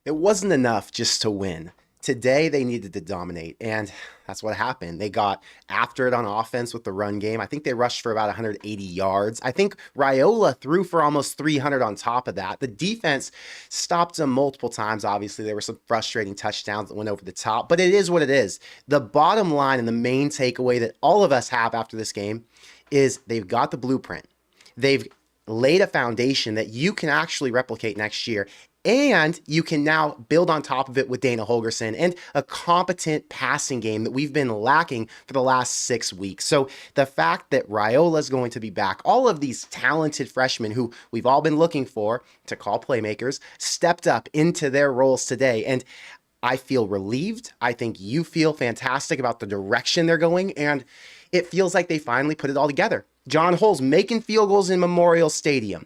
It wasn't enough just to win. Today, they needed to dominate, and that's what happened. They got after it on offense with the run game. I think they rushed for about 180 yards. I think Raiola threw for almost 300 on top of that. The defense stopped them multiple times. Obviously, there were some frustrating touchdowns that went over the top, but it is what it is. The bottom line and the main takeaway that all of us have after this game is they've got the blueprint. They've laid a foundation that you can actually replicate next year. And you can now build on top of it with Dana Holgorsen and a competent passing game that we've been lacking for the last 6 weeks. So the fact that Raiola is going to be back, all of these talented freshmen who we've all been looking for to call playmakers, stepped up into their roles today. And I feel relieved. I think you feel fantastic about the direction they're going. And it feels like they finally put it all together. John Holmes making field goals in Memorial Stadium.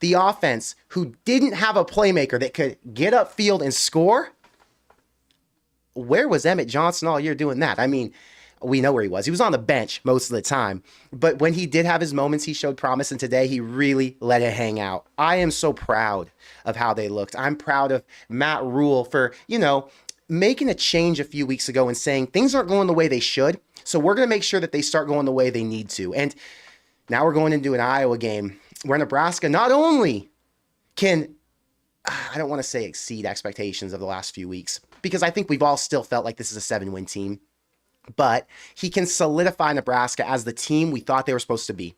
The offense, who didn't have a playmaker that could get upfield and score, where was Emmett Johnson all year doing that? I mean, we know where he was. He was on the bench most of the time. But when he did have his moments, he showed promise. And today, he really let it hang out. I am so proud of how they looked. I'm proud of Matt Rule for, making a change a few weeks ago and saying things aren't going the way they should. So we're going to make sure that they start going the way they need to. And now we're going into an Iowa game where Nebraska not only can, I don't want to say exceed expectations of the last few weeks, because I think we've all still felt like this is a 7-win team, but he can solidify Nebraska as the team we thought they were supposed to be.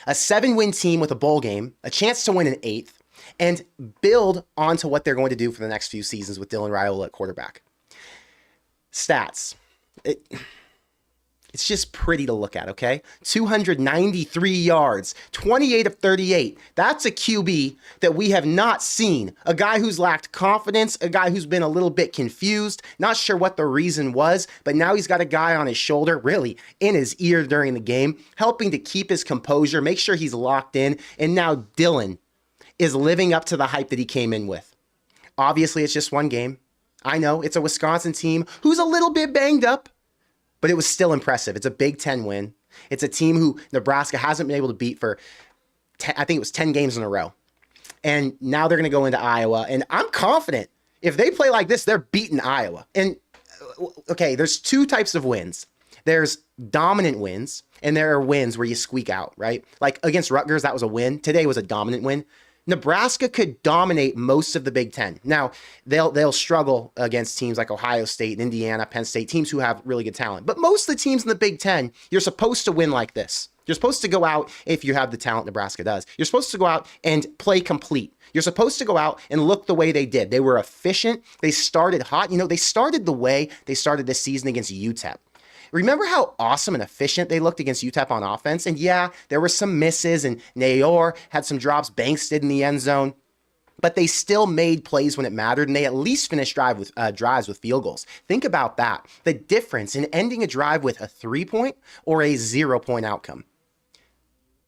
A 7-win team with a bowl game, a chance to win an 8th, and build onto what they're going to do for the next few seasons with Dylan Raiola at quarterback. Stats. It's just pretty to look at, okay? 293 yards, 28 of 38. That's a QB that we have not seen. A guy who's lacked confidence, a guy who's been a little bit confused, not sure what the reason was, but now he's got a guy on his shoulder, really in his ear during the game, helping to keep his composure, make sure he's locked in, and now Dylan is living up to the hype that he came in with. Obviously, it's just one game. I know it's a Wisconsin team who's a little bit banged up, but it was still impressive. It's a Big Ten win. It's a team who Nebraska hasn't been able to beat for, I think it was 10 games in a row. And now they're going to go into Iowa. And I'm confident if they play like this, they're beating Iowa. And okay, there's two types of wins. There's dominant wins, and there are wins where you squeak out, right? Like against Rutgers, that was a win. Today was a dominant win. Nebraska could dominate most of the Big Ten. Now, they'll struggle against teams like Ohio State, Indiana, Penn State, teams who have really good talent. But most of the teams in the Big Ten, you're supposed to win like this. You're supposed to go out, if you have the talent Nebraska does, you're supposed to go out and play complete. You're supposed to go out and look the way they did. They were efficient. They started hot. They started the way they started this season against UTEP. Remember how awesome and efficient they looked against UTEP on offense? And yeah, there were some misses, and Nayor had some drops. Banks did in the end zone. But they still made plays when it mattered, and they at least finished drives with field goals. Think about that. The difference in ending a drive with a 3-point or a 0-point outcome.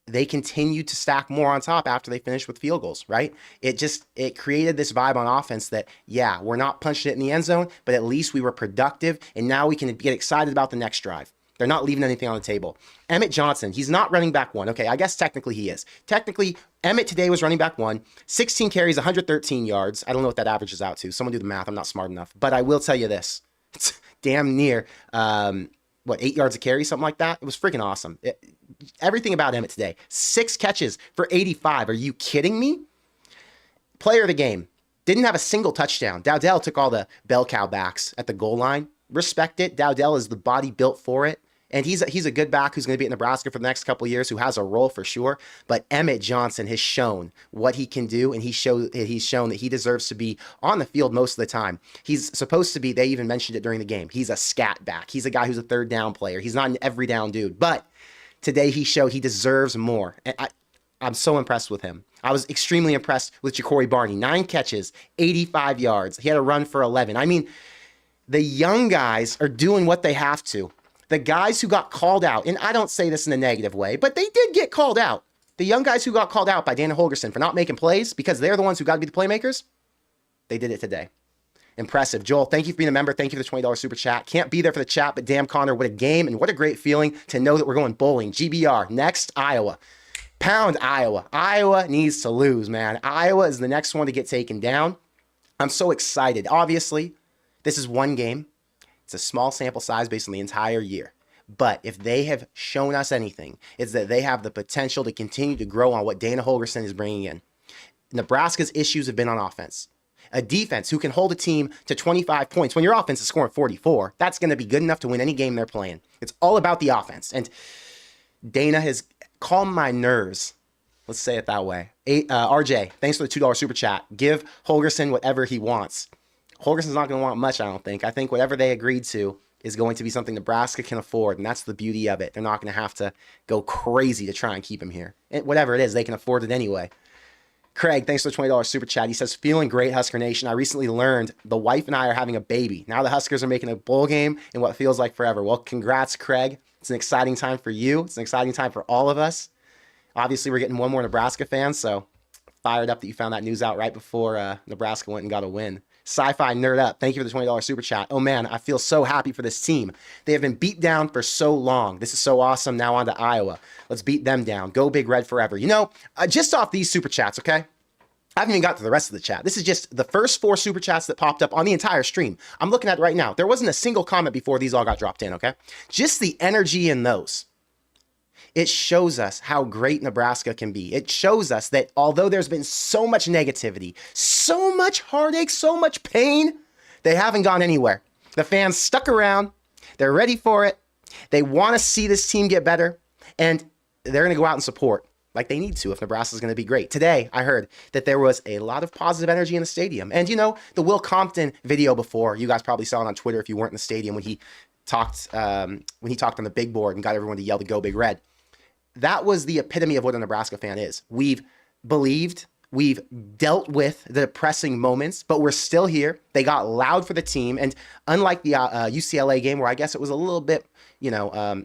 They continued to stack more on top after they finished with field goals, right? It created this vibe on offense that, yeah, we're not punching it in the end zone, but at least we were productive, and now we can get excited about the next drive. They're not leaving anything on the table. Emmett Johnson, he's not running back one. Okay, I guess technically he is. Technically, Emmett today was running back one, 16 carries, 113 yards. I don't know what that averages out to. Someone do the math. I'm not smart enough. But I will tell you this. It's damn near, 8 yards a carry, something like that? It was freaking awesome. Everything about Emmett today. 6 catches for 85. Are you kidding me? Player of the game. Didn't have a single touchdown. Dowdell took all the bell cow backs at the goal line. Respect it. Dowdell is the body built for it. And he's a good back who's going to be at Nebraska for the next couple of years, who has a role for sure. But Emmett Johnson has shown what he can do, and he's shown that he deserves to be on the field most of the time. He's supposed to be, they even mentioned it during the game, he's a scat back. He's a guy who's a third down player. He's not an every down dude. But today he showed he deserves more. And I'm so impressed with him. I was extremely impressed with Ja'Cory Barney. 9 catches, 85 yards. He had a run for 11. I mean, the young guys are doing what they have to. The guys who got called out, and I don't say this in a negative way, but they did get called out. The young guys who got called out by Dana Holgorsen for not making plays because they're the ones who got to be the playmakers, they did it today. Impressive. Joel, thank you for being a member. Thank you for the $20 super chat. Can't be there for the chat, but damn, Connor, what a game and what a great feeling to know that we're going bowling. GBR, next, Iowa. Pound Iowa. Iowa needs to lose, man. Iowa is the next one to get taken down. I'm so excited. Obviously, this is one game. It's a small sample size based on the entire year. But if they have shown us anything, it's that they have the potential to continue to grow on what Dana Holgorsen is bringing in. Nebraska's issues have been on offense. A defense who can hold a team to 25 points when your offense is scoring 44, that's going to be good enough to win any game they're playing. It's all about the offense. And Dana has calmed my nerves. Let's say it that way. RJ, thanks for the $2 super chat. Give Holgorsen whatever he wants. Holgorsen's not going to want much, I don't think. I think whatever they agreed to is going to be something Nebraska can afford, and that's the beauty of it. They're not going to have to go crazy to try and keep him here. Whatever it is, they can afford it anyway. Craig, thanks for the $20 super chat. He says, feeling great, Husker Nation. I recently learned the wife and I are having a baby. Now the Huskers are making a bowl game in what feels like forever. Well, congrats, Craig. It's an exciting time for you. It's an exciting time for all of us. Obviously, we're getting one more Nebraska fan, so fired up that you found that news out right before Nebraska went and got a win. Sci-Fi Nerd Up, thank you for the $20 super chat. Oh man, I feel so happy for this team. They have been beat down for so long. This is so awesome. Now on to Iowa. Let's beat them down. Go Big Red forever. You know, just off these super chats, okay? I haven't even got to the rest of the chat. This is just the first 4 super chats that popped up on the entire stream. I'm looking at it right now. There wasn't a single comment before these all got dropped in, okay? Just the energy in those. It shows us how great Nebraska can be. It shows us that although there's been so much negativity, so much heartache, so much pain, they haven't gone anywhere. The fans stuck around. They're ready for it. They want to see this team get better, and they're going to go out and support like they need to if Nebraska's going to be great. Today, I heard that there was a lot of positive energy in the stadium. And, you know, the Will Compton video before, you guys probably saw it on Twitter if you weren't in the stadium when he talked on the big board and got everyone to yell to Go Big Red. That was the epitome of what a Nebraska fan is. We've believed, we've dealt with the depressing moments, but we're still here. They got loud for the team. And unlike the UCLA game, where I guess it was a little bit,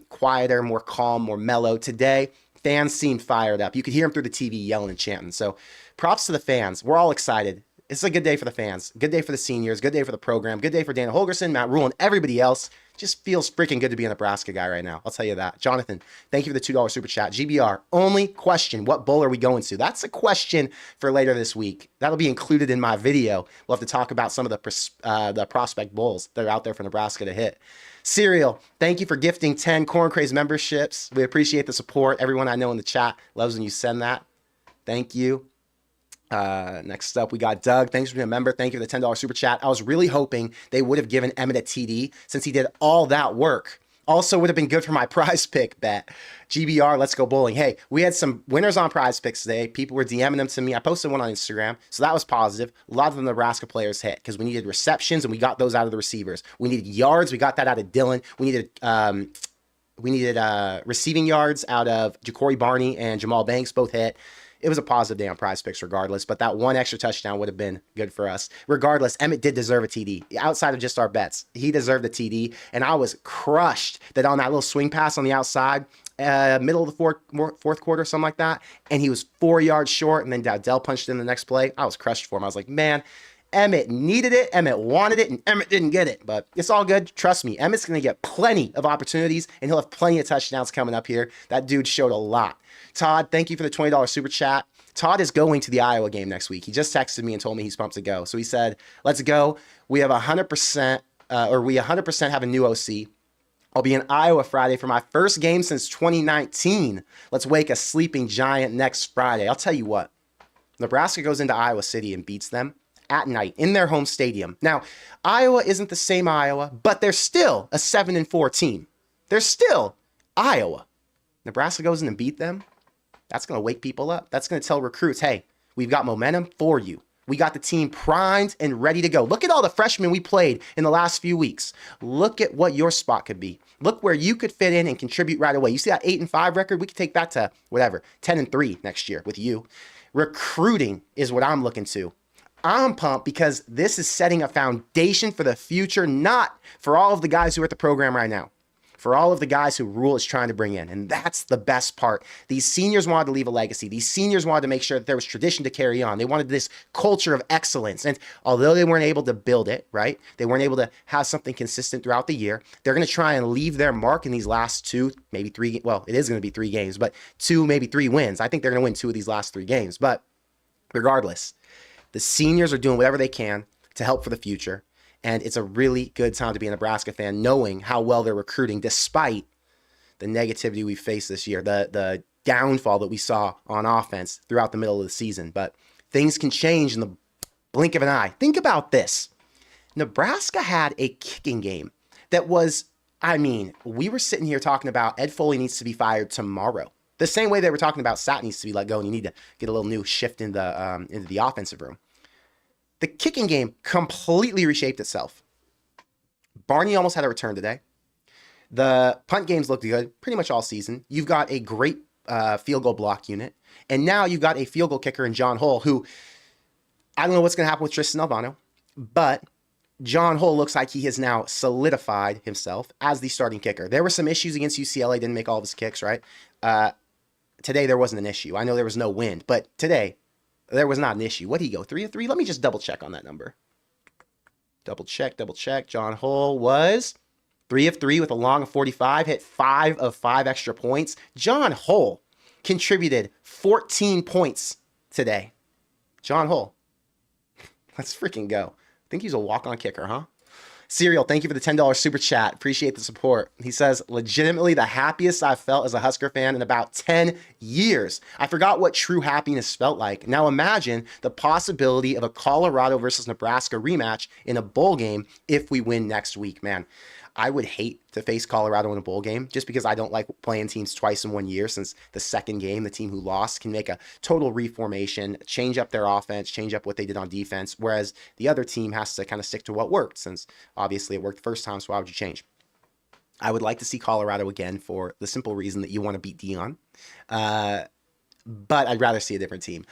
quieter, more calm, more mellow, today, fans seemed fired up. You could hear them through the TV yelling and chanting. So props to the fans. We're all excited. It's a good day for the fans, good day for the seniors, good day for the program, good day for Dana Holgorsen, Matt Rule, and everybody else. Just feels freaking good to be a Nebraska guy right now. I'll tell you that. Jonathan, thank you for the $2 super chat. GBR, only question, what bowl are we going to? That's a question for later this week. That'll be included in my video. We'll have to talk about some of the prospect bowls that are out there for Nebraska to hit. Serial, thank you for gifting 10 Corn Craze memberships. We appreciate the support. Everyone I know in the chat loves when you send that. Thank you. Next up, we got Doug. Thanks for being a member. Thank you for the $10 super chat. I was really hoping they would have given Emmett a TD since he did all that work. Also would have been good for my prize pick bet. GBR, let's go bowling. Hey, we had some winners on prize picks today. People were DMing them to me. I posted one on Instagram, so that was positive. A lot of the Nebraska players hit because we needed receptions and we got those out of the receivers. We needed yards. We got that out of Dylan. We needed receiving yards out of Ja'Cory Barney and Jamal Banks, both hit. It was a positive day on prize picks regardless, but that one extra touchdown would have been good for us. Regardless, Emmett did deserve a TD. Outside of just our bets, he deserved a TD, and I was crushed that on that little swing pass on the outside, middle of the fourth quarter, something like that, and he was 4 yards short, and then Dowdell punched in the next play. I was crushed for him. I was like, man, Emmett needed it, Emmett wanted it, and Emmett didn't get it. But it's all good. Trust me, Emmett's going to get plenty of opportunities, and he'll have plenty of touchdowns coming up here. That dude showed a lot. Todd, thank you for the $20 super chat. Todd is going to the Iowa game next week. He just texted me and told me he's pumped to go. So he said, let's go. We have 100%, we 100% have a new OC. I'll be in Iowa Friday for my first game since 2019. Let's wake a sleeping giant next Friday. I'll tell you what, Nebraska goes into Iowa City and beats them at night in their home stadium. Now, Iowa isn't the same Iowa, but they're still a 7-4 team. They're still Iowa. Nebraska goes in and beat them. That's going to wake people up. That's going to tell recruits, hey, we've got momentum for you. We got the team primed and ready to go. Look at all the freshmen we played in the last few weeks. Look at what your spot could be. Look where you could fit in and contribute right away. You see that 8-5 record? We could take that to whatever, 10-3 next year with you. Recruiting is what I'm looking to. I'm pumped because this is setting a foundation for the future, not for all of the guys who are at the program right now, for all of the guys who Rule is trying to bring in. And that's the best part. These seniors wanted to leave a legacy. These seniors wanted to make sure that there was tradition to carry on. They wanted this culture of excellence. And although they weren't able to build it, right, they weren't able to have something consistent throughout the year, they're going to try and leave their mark in these last 2, maybe 3, well, it is going to be 3 games, but 2, maybe 3 wins. I think they're going to win 2 of these last 3 games. But regardless, the seniors are doing whatever they can to help for the future. And it's a really good time to be a Nebraska fan, knowing how well they're recruiting despite the negativity we faced this year, the downfall that we saw on offense throughout the middle of the season. But things can change in the blink of an eye. Think about this. Nebraska had a kicking game that was, we were sitting here talking about Ed Foley needs to be fired tomorrow. The same way they were talking about Sat needs to be let go and you need to get a little new shift into the offensive room. The kicking game completely reshaped itself. Barney almost had a return today. The punt games looked good pretty much all season. You've got a great field goal block unit. And now you've got a field goal kicker in John Hull, who I don't know what's going to happen with Tristan Albano, but John Hull looks like he has now solidified himself as the starting kicker. There were some issues against UCLA, didn't make all of his kicks, right? Today there wasn't an issue. I know there was no wind, but today there was not an issue. What did he go, 3 of 3? Let me just double check on that number. Double check. John Hull was 3 of 3 with a long of 45, hit 5 of 5 extra points. John Hull contributed 14 points today. John Hull. Let's freaking go. I think he's a walk-on kicker, huh? Serial, thank you for the $10 super chat. Appreciate the support. He says, legitimately the happiest I've felt as a Husker fan in about 10 years. I forgot what true happiness felt like. Now imagine the possibility of a Colorado versus Nebraska rematch in a bowl game if we win next week, man. I would hate to face Colorado in a bowl game just because I don't like playing teams twice in 1 year, since the second game, the team who lost can make a total reformation, change up their offense, change up what they did on defense, whereas the other team has to kind of stick to what worked, since obviously it worked the first time, so why would you change? I would like to see Colorado again for the simple reason that you want to beat Dion, but I'd rather see a different team.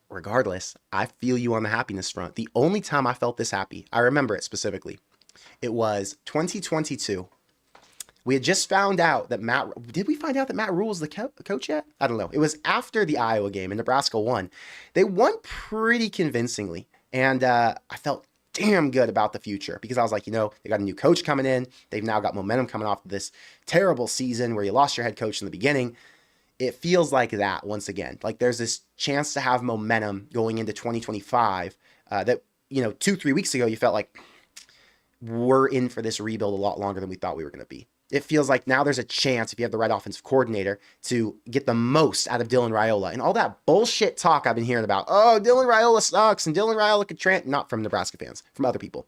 Regardless, I feel you on the happiness front. The only time I felt this happy, I remember it specifically, it was 2022. We had just found out that did we find out that Matt Rule was the coach yet? I don't know. It was after the Iowa game and Nebraska won. They won pretty convincingly. And I felt damn good about the future because I was like, they got a new coach coming in. They've now got momentum coming off of this terrible season where you lost your head coach in the beginning. It feels like that once again. Like there's this chance to have momentum going into 2025 that, 2-3 weeks ago, you felt like, we're in for this rebuild a lot longer than we thought we were going to be. It feels like now there's a chance, if you have the right offensive coordinator, to get the most out of Dylan Raiola. And all that bullshit talk I've been hearing about, Dylan Raiola sucks, and Dylan Raiola could not from Nebraska fans, from other people.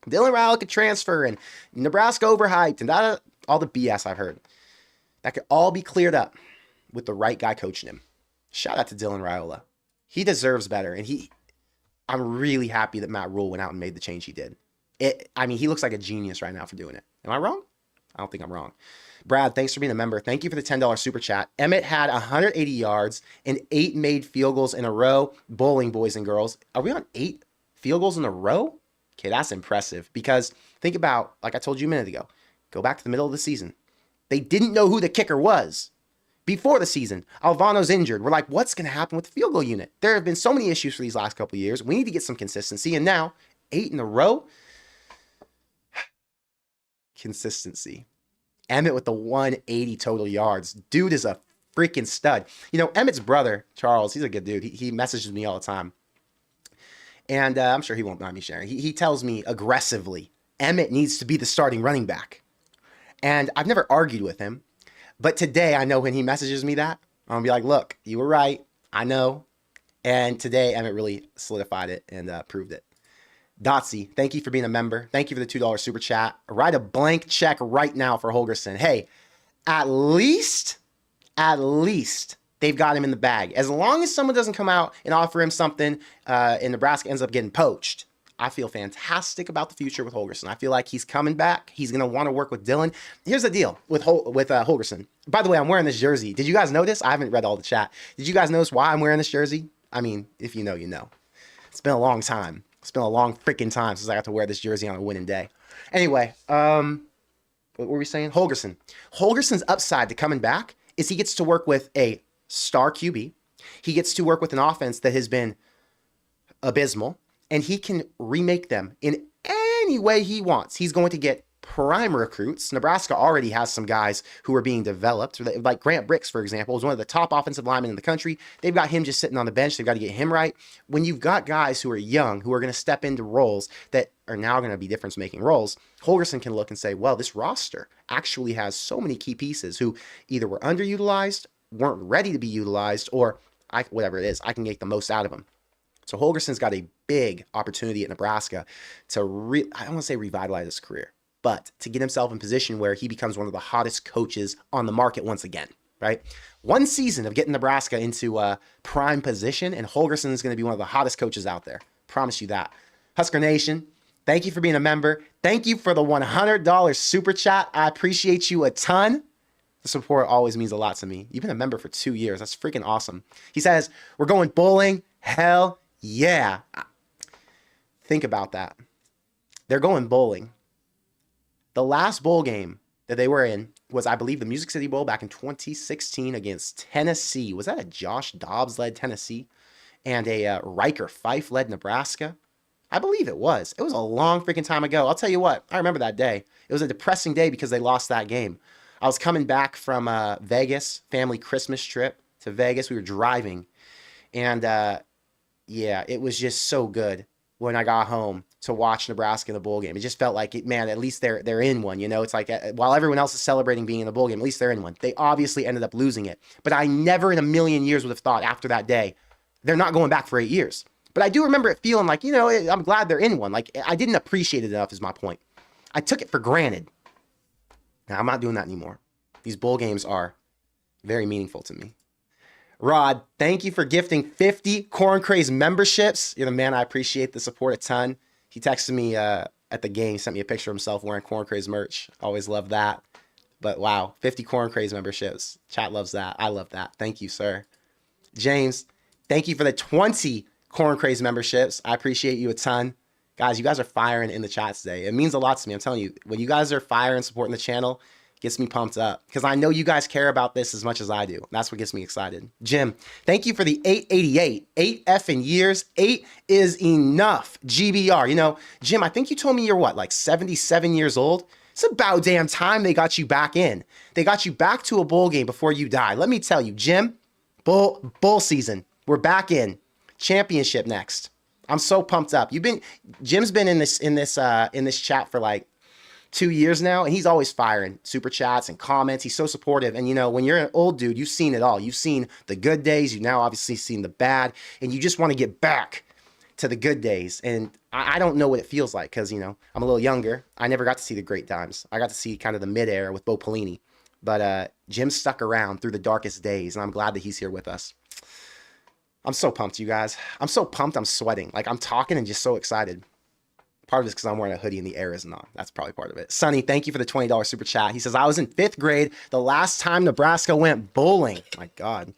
Dylan Raiola could transfer, and Nebraska overhyped, and all the BS I've heard. That could all be cleared up with the right guy coaching him. Shout out to Dylan Raiola. He deserves better, and I'm really happy that Matt Rule went out and made the change he did. He looks like a genius right now for doing it. Am I wrong? I don't think I'm wrong. Brad, thanks for being a member. Thank you for the $10 super chat. Emmett had 180 yards and 8 made field goals in a row. Bowling, boys and girls. Are we on 8 field goals in a row? Okay, that's impressive because think about, like I told you a minute ago, go back to the middle of the season. They didn't know who the kicker was before the season. Alvano's injured. We're like, what's going to happen with the field goal unit? There have been so many issues for these last couple of years. We need to get some consistency. And now 8 in a row. Consistency. Emmett with the 180 total yards. Dude is a freaking stud. Emmett's brother, Charles, he's a good dude. He messages me all the time. And I'm sure he won't mind me sharing. He tells me aggressively, Emmett needs to be the starting running back. And I've never argued with him. But today, I know when he messages me that, I'm going to be like, look, you were right. I know. And today, Emmett really solidified it and proved it. Dotsy, thank you for being a member. Thank you for the $2 super chat. Write a blank check right now for Holgorsen. Hey, at least they've got him in the bag. As long as someone doesn't come out and offer him something and Nebraska ends up getting poached, I feel fantastic about the future with Holgorsen. I feel like he's coming back. He's going to want to work with Dylan. Here's the deal with Holgorsen. By the way, I'm wearing this jersey. Did you guys notice? I haven't read all the chat. Did you guys notice why I'm wearing this jersey? If you know, you know. It's been a long time. It's been a long freaking time since I got to wear this jersey on a winning day. Anyway, what were we saying? Holgorsen. Holgorsen's upside to coming back is he gets to work with a star QB. He gets to work with an offense that has been abysmal, and he can remake them in any way he wants. He's going to get prime recruits. Nebraska already has some guys who are being developed, like Grant Bricks, for example, is one of the top offensive linemen in the country. They've got him just sitting on the bench. They've got to get him right. When you've got guys who are young, who are going to step into roles that are now going to be difference-making roles, Holgorsen can look and say, well, this roster actually has so many key pieces who either were underutilized, weren't ready to be utilized, or whatever it is, I can get the most out of them. So Holgorsen's got a big opportunity at Nebraska to, I don't want to say revitalize his career, but to get himself in position where he becomes one of the hottest coaches on the market once again, right? One season of getting Nebraska into a prime position, and Holgorsen is going to be one of the hottest coaches out there. Promise you that. Husker Nation, thank you for being a member. Thank you for the $100 super chat. I appreciate you a ton. The support always means a lot to me. You've been a member for 2 years. That's freaking awesome. He says, we're going bowling. Hell yeah. Think about that. They're going bowling. The last bowl game that they were in was, I believe, the Music City Bowl back in 2016 against Tennessee. Was that a Josh Dobbs-led Tennessee and a Riker Fife-led Nebraska? I believe it was. It was a long freaking time ago. I'll tell you what. I remember that day. It was a depressing day because they lost that game. I was coming back from Vegas, family Christmas trip to Vegas. We were driving. And, yeah, it was just so good when I got home to watch Nebraska in the bowl game. It just felt like, man, at least they're in one, you know? It's like, while everyone else is celebrating being in the bowl game, at least they're in one. They obviously ended up losing it. But I never in a million years would have thought after that day, they're not going back for 8 years. But I do remember it feeling like, you know, I'm glad they're in one. Like, I didn't appreciate it enough is my point. I took it for granted. Now, I'm not doing that anymore. These bowl games are very meaningful to me. Rod, thank you for gifting 50 Corn Craze memberships. You're the man. I appreciate the support a ton. He texted me at the game, sent me a picture of himself wearing Corn Craze merch. Always love that. But wow, 50 Corn Craze memberships. Chat loves that. I love that. Thank you, sir. James, thank you for the 20 Corn Craze memberships. I appreciate you a ton. Guys, you guys are firing in the chat today. It means a lot to me. I'm telling you, when you guys are firing and supporting the channel, it gets me pumped up because I know you guys care about this as much as I do. That's what gets me excited. Jim, thank you for the 888. 8 effing years. 8 is enough. GBR. You know, Jim, I think you told me you're what, like 77 years old? It's about damn time they got you back in. They got you back to a bowl game before you die. Let me tell you, Jim, bowl season. We're back in. Championship next. I'm so pumped up. Jim's been in this chat for like 2 years now, and he's always firing super chats and comments. He's so supportive. And you know, when you're an old dude, you've seen it all. You've seen the good days. You've now obviously seen the bad, and you just want to get back to the good days. And I don't know what it feels like because, you know, I'm a little younger. I never got to see the great times. I got to see kind of the mid-era with Bo Pelini. But Jim stuck around through the darkest days, and I'm glad that he's here with us. I'm so pumped, you guys. I'm so pumped, I'm sweating. Like, I'm talking and just so excited. Part of it's because I'm wearing a hoodie and the air isn't on. That's probably part of it. Sonny, thank you for the $20 super chat. He says, I was in 5th grade the last time Nebraska went bowling. My God.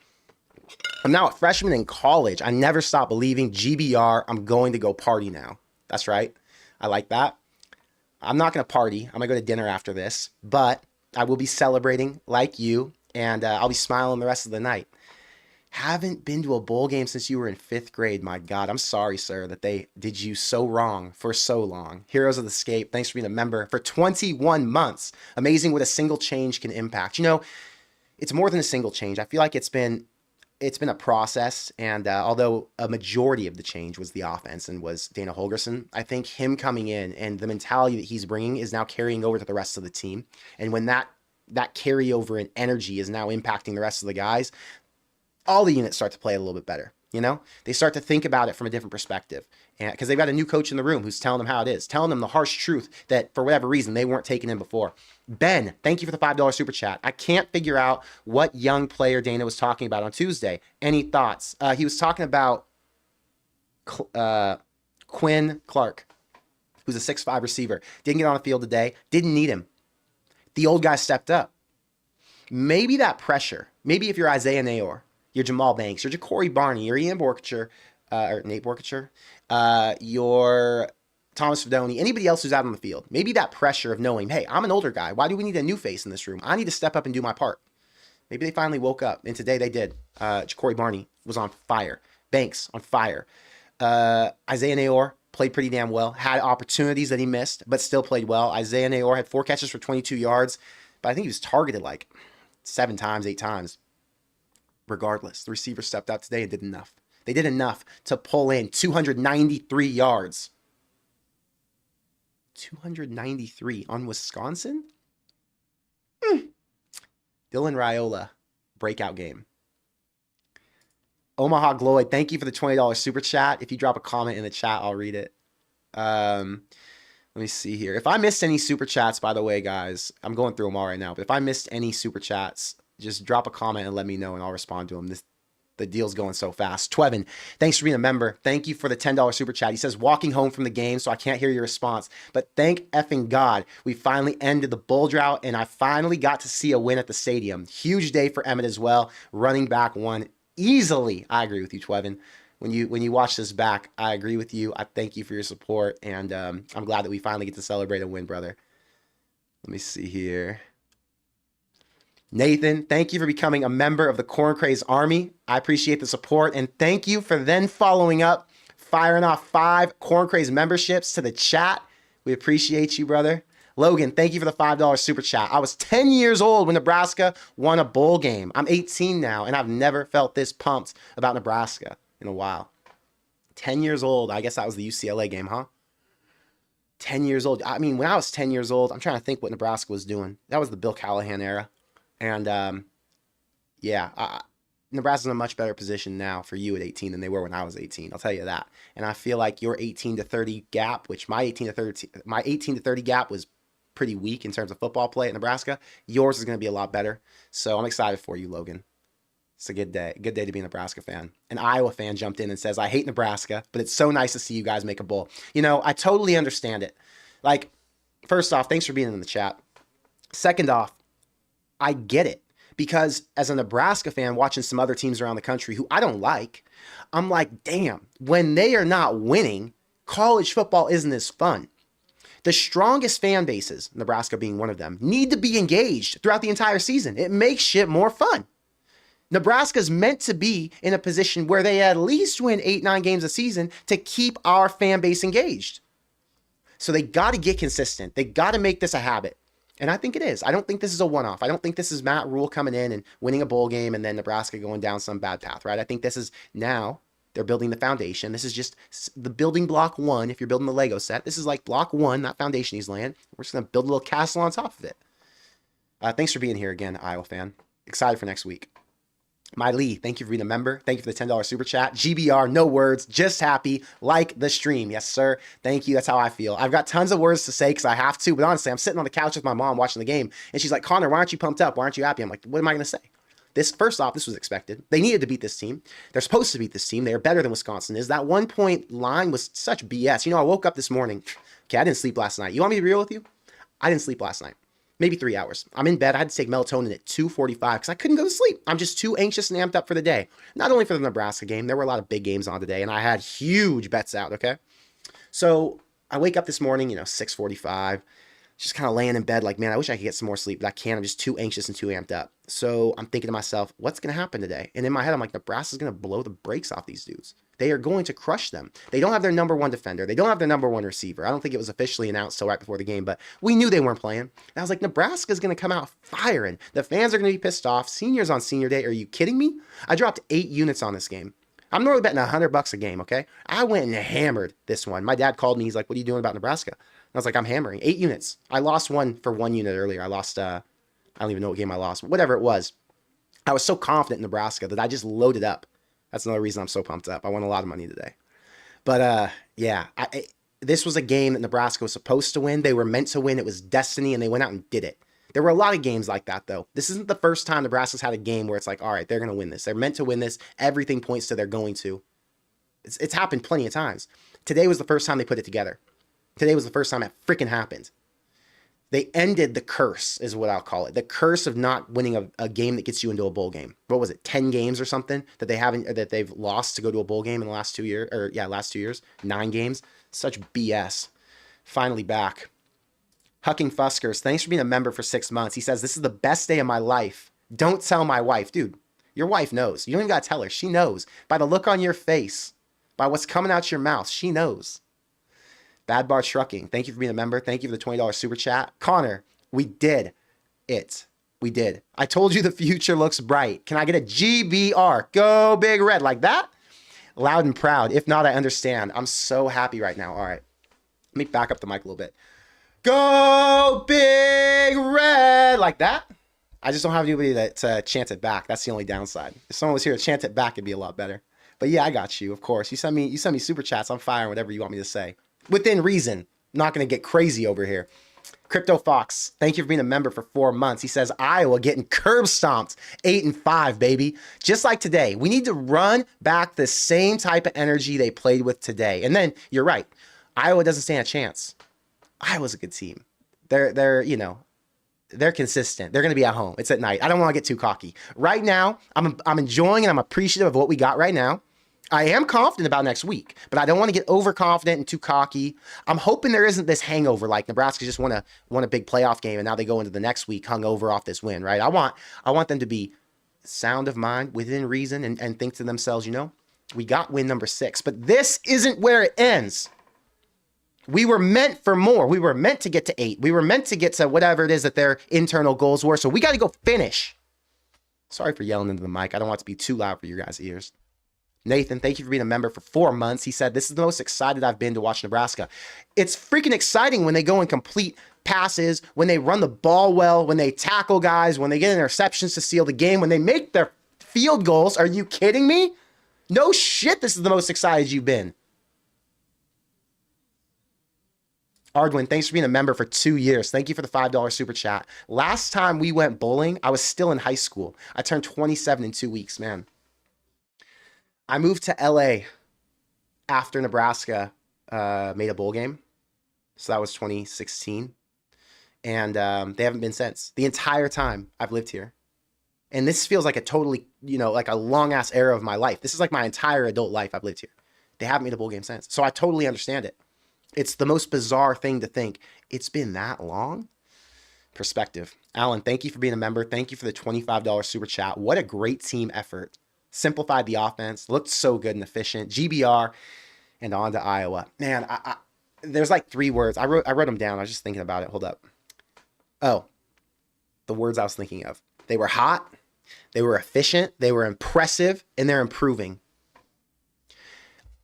I'm now a freshman in college. I never stopped believing. GBR, I'm going to go party now. That's right. I like that. I'm not going to party. I'm going to go to dinner after this. But I will be celebrating like you. And I'll be smiling the rest of the night. Haven't been to a bowl game since you were in 5th grade. My God, I'm sorry, sir, that they did you so wrong for so long. Heroes of the Scape, thanks for being a member for 21 months. Amazing what a single change can impact. You know, it's more than a single change. I feel like it's been a process, and although a majority of the change was the offense and was Dana Holgorsen, I think him coming in and the mentality that he's bringing is now carrying over to the rest of the team. And when that carryover and energy is now impacting the rest of the guys, all the units start to play a little bit better. You know, they start to think about it from a different perspective, and because they've got a new coach in the room who's telling them how it is, telling them the harsh truth that for whatever reason they weren't taking in before. Ben, thank you for the $5 super chat. I can't figure out what young player Dana was talking about on Tuesday. Any thoughts? He was talking about Quinn Clark, who's a 6'5" receiver. Didn't get on the field today. Didn't need him. The old guy stepped up. Maybe that pressure. Maybe if you're Isaiah Nayor, you're Jamal Banks, you're Ja'Cory Barney, you're Ian Borkature, or Nate Borkature, you're Thomas Fedoni, anybody else who's out on the field. Maybe that pressure of knowing, hey, I'm an older guy. Why do we need a new face in this room? I need to step up and do my part. Maybe they finally woke up, and today they did. Ja'Cory Barney was on fire. Banks on fire. Isaiah Nayor played pretty damn well. Had opportunities that he missed, but still played well. Isaiah Nayor had 4 catches for 22 yards, but I think he was targeted like 7 times, 8 times. Regardless, the receiver stepped out today and did enough. They did enough to pull in 293 yards. 293 on Wisconsin? Dylan Raiola, breakout game. Omaha Gloyd, thank you for the $20 super chat. If you drop a comment in the chat, I'll read it. Let me see here. If I missed any super chats, by the way, guys, I'm going through them all right now. But if I missed any super chats, just drop a comment and let me know, and I'll respond to them. The deal's going so fast. Twevin, thanks for being a member. Thank you for the $10 super chat. He says, walking home from the game, so I can't hear your response. But thank effing God, we finally ended the bull drought, and I finally got to see a win at the stadium. Huge day for Emmett as well. Running back won easily. I agree with you, Twevin. When you watch this back, I agree with you. I thank you for your support, and I'm glad that we finally get to celebrate a win, brother. Let me see here. Nathan, thank you for becoming a member of the Corn Craze Army. I appreciate the support, and thank you for then following up, firing off 5 Corn Craze memberships to the chat. We appreciate you, brother. Logan, thank you for the $5 super chat. I was 10 years old when Nebraska won a bowl game. I'm 18 now, and I've never felt this pumped about Nebraska in a while. 10 years old. I guess that was the UCLA game, huh? 10 years old. I mean, when I was 10 years old, I'm trying to think what Nebraska was doing. That was the Bill Callahan era. And, Nebraska's in a much better position now for you at 18 than they were when I was 18. I'll tell you that. And I feel like your 18 to 30 gap, which my 18 to 30 gap was pretty weak in terms of football play at Nebraska. Yours is going to be a lot better. So I'm excited for you, Logan. It's a good day. Good day to be a Nebraska fan. An Iowa fan jumped in and says, I hate Nebraska, but it's so nice to see you guys make a bowl. You know, I totally understand it. Like, first off, thanks for being in the chat. Second off, I get it, because as a Nebraska fan watching some other teams around the country who I don't like, I'm like, damn, when they are not winning, college football isn't as fun. The strongest fan bases, Nebraska being one of them, need to be engaged throughout the entire season. It makes shit more fun. Nebraska's meant to be in a position where they at least win 8-9 games a season to keep our fan base engaged. So they got to get consistent. They got to make this a habit. And I think it is. I don't think this is a one-off. I don't think this is Matt Rule coming in and winning a bowl game and then Nebraska going down some bad path, right? I think this is now they're building the foundation. This is just the building block 1. If you're building the Lego set, this is like block 1, that foundation he's laying. We're just going to build a little castle on top of it. Thanks for being here again, Iowa fan. Excited for next week. My Lee, thank you for being a member. Thank you for the $10 super chat. GBR, no words, just happy, like the stream. Yes, sir. Thank you. That's how I feel. I've got tons of words to say because I have to, but honestly, I'm sitting on the couch with my mom watching the game, and she's like, Connor, why aren't you pumped up? Why aren't you happy? I'm like, what am I going to say? First off, this was expected. They needed to beat this team. They're supposed to beat this team. They are better than Wisconsin is. That 1-point line was such BS. You know, I woke up this morning. Okay, I didn't sleep last night. You want me to be real with you? I didn't sleep last night. Maybe 3 hours. I'm in bed. I had to take melatonin at 2:45 because I couldn't go to sleep. I'm just too anxious and amped up for the day. Not only for the Nebraska game, there were a lot of big games on today, and I had huge bets out, okay? So I wake up this morning, 6:45, just kind of laying in bed like, man, I wish I could get some more sleep, but I can't. I'm just too anxious and too amped up. So I'm thinking to myself, what's going to happen today? And in my head, I'm like, Nebraska's going to blow the brakes off these dudes. They are going to crush them. They don't have their number 1 defender. They don't have their number 1 receiver. I don't think it was officially announced till right before the game, but we knew they weren't playing. And I was like, Nebraska's going to come out firing. The fans are going to be pissed off. Seniors on senior day. Are you kidding me? I dropped 8 units on this game. I'm normally betting $100 a game, okay? I went and hammered this one. My dad called me. He's like, what are you doing about Nebraska? And I was like, I'm hammering. 8 units. I lost one for 1 unit earlier. I lost, I don't even know what game I lost. Whatever it was. I was so confident in Nebraska that I just loaded up. That's another reason I'm so pumped up. I won a lot of money today. But, this was a game that Nebraska was supposed to win. They were meant to win. It was destiny, and they went out and did it. There were a lot of games like that, though. This isn't the first time Nebraska's had a game where it's like, all right, they're going to win this. They're meant to win this. Everything points to they're going to. It's happened plenty of times. Today was the first time they put it together. Today was the first time it freaking happened. They ended the curse, is what I'll call it. The curse of not winning a game that gets you into a bowl game. What was it, 10 games or something that they've lost to go to a bowl game in the last 2 years? Last 2 years. 9 games. Such BS. Finally back. Hucking Fuskers, thanks for being a member for 6 months. He says, this is the best day of my life. Don't tell my wife. Dude, your wife knows. You don't even got to tell her. She knows. By the look on your face, by what's coming out your mouth, she knows. Bad Bar Trucking, thank you for being a member. Thank you for the $20 super chat. Connor, we did it. We did. I told you the future looks bright. Can I get a GBR? Go Big Red like that? Loud and proud. If not, I understand. I'm so happy right now. All right. Let me back up the mic a little bit. Go Big Red like that. I just don't have anybody that chants it back. That's the only downside. If someone was here to chant it back, it'd be a lot better. But yeah, I got you, of course. You send me super chats. I'm firing whatever you want me to say. Within reason. I'm not going to get crazy over here. Crypto Fox, thank you for being a member for 4 months. He says, Iowa getting curb stomped 8-5, baby. Just like today. We need to run back the same type of energy they played with today. And then, you're right. Iowa doesn't stand a chance. Iowa's a good team. They're consistent. They're going to be at home. It's at night. I don't want to get too cocky. Right now, I'm enjoying and I'm appreciative of what we got right now. I am confident about next week, but I don't want to get overconfident and too cocky. I'm hoping there isn't this hangover like Nebraska just won a big playoff game and now they go into the next week hungover off this win, right? I want them to be sound of mind, within reason, and think to themselves, we got win number 6, but this isn't where it ends. We were meant for more. We were meant to get to 8. We were meant to get to whatever it is that their internal goals were, so we got to go finish. Sorry for yelling into the mic. I don't want it to be too loud for your guys' ears. Nathan, thank you for being a member for 4 months. He said, this is the most excited I've been to watch Nebraska. It's freaking exciting when they go and complete passes, when they run the ball well, when they tackle guys, when they get interceptions to seal the game, when they make their field goals. Are you kidding me? No shit, this is the most excited you've been. Ardwin, thanks for being a member for 2 years. Thank you for the $5 super chat. Last time we went bowling, I was still in high school. I turned 27 in 2 weeks, man. I moved to LA after Nebraska made a bowl game. So that was 2016. And they haven't been since. The entire time I've lived here. And this feels like a totally, like a long ass era of my life. This is like my entire adult life I've lived here. They haven't made a bowl game since. So I totally understand it. It's the most bizarre thing to think. It's been that long? Perspective. Alan, thank you for being a member. Thank you for the $25 super chat. What a great team effort. Simplified the offense, looked so good and efficient. GBR, and on to Iowa. Man, there's like 3 words. I wrote them down. I was just thinking about it. Hold up. Oh, the words I was thinking of. They were hot, they were efficient, they were impressive, and they're improving.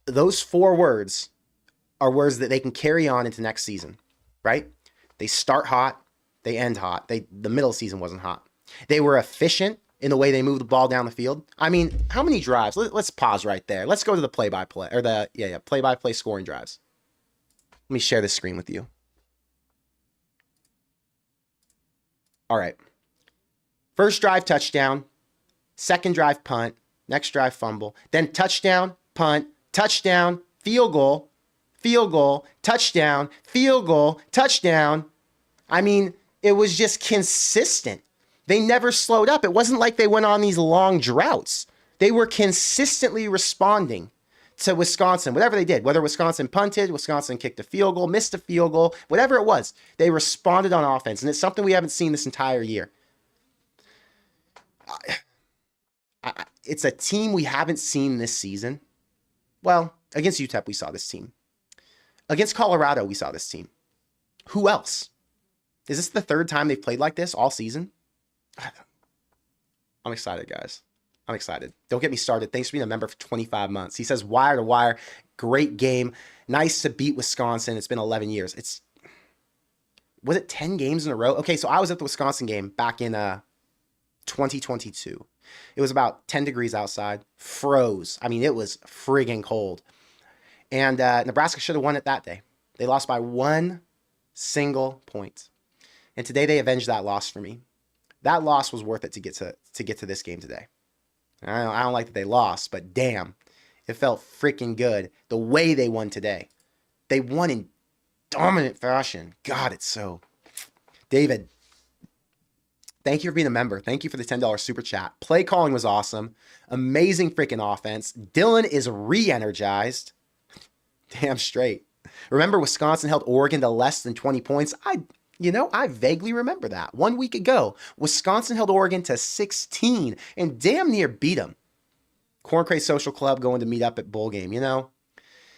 Those 4 words are words that they can carry on into next season, right? They start hot, they end hot. The middle season wasn't hot. They were efficient in the way they move the ball down the field. I mean, how many drives? Let's pause right there. Let's go to the play-by-play, or the play-by-play scoring drives. Let me share this screen with you. All right. First drive, touchdown. Second drive, punt. Next drive, fumble. Then touchdown, punt, touchdown, field goal, touchdown, field goal, touchdown. I mean, it was just consistent. They never slowed up. It wasn't like they went on these long droughts. They were consistently responding to Wisconsin, whatever they did, whether Wisconsin punted, Wisconsin kicked a field goal, missed a field goal, whatever it was, they responded on offense. And it's something we haven't seen this entire year. It's a team we haven't seen this season. Well, against UTEP, we saw this team. Against Colorado, we saw this team. Who else? Is this the 3rd time they've played like this all season? I'm excited, guys. I'm excited. Don't get me started. Thanks for being a member for 25 months. He says, wire to wire, great game. Nice to beat Wisconsin. It's been 11 years. Was it 10 games in a row? Okay, so I was at the Wisconsin game back in 2022. It was about 10 degrees outside. Froze. I mean, it was friggin' cold. And Nebraska should have won it that day. They lost by 1 single point. And today they avenged that loss for me. That loss was worth it to get to this game today. I don't like that they lost, but damn, it felt freaking good the way they won today. They won in dominant fashion. God, it's so. David, thank you for being a member. Thank you for the $10 super chat. Play calling was awesome. Amazing freaking offense. Dylan is re-energized. Damn straight. Remember Wisconsin held Oregon to less than 20 points? I vaguely remember that. 1 week ago, Wisconsin held Oregon to 16 and damn near beat them. Corn Craze Social Club going to meet up at bowl game,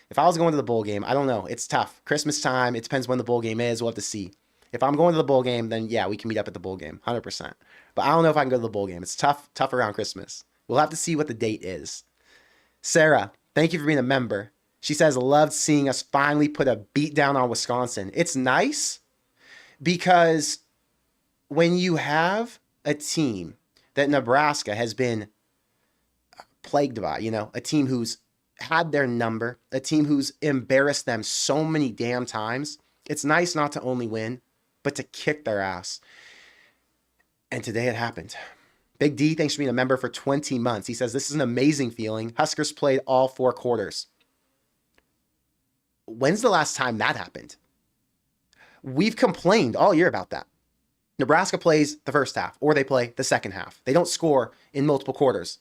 If If I was going to the bowl game, I don't know. It's tough. Christmas time, it depends when the bowl game is. We'll have to see. If I'm going to the bowl game, then yeah, we can meet up at the bowl game, 100%. But I don't know if I can go to the bowl game. It's tough around Christmas. We'll have to see what the date is. Sarah, thank you for being a member. She says, loved seeing us finally put a beat down on Wisconsin. It's nice because when you have a team that Nebraska has been plagued by, a team who's had their number, a team who's embarrassed them so many damn times, it's nice not to only win, but to kick their ass. And today it happened. Big D, thanks for being a member for 20 months. He says, this is an amazing feeling. Huskers played all 4 quarters. When's the last time that happened? We've complained all year about that. Nebraska plays the first half, or they play the second half. They don't score in multiple quarters.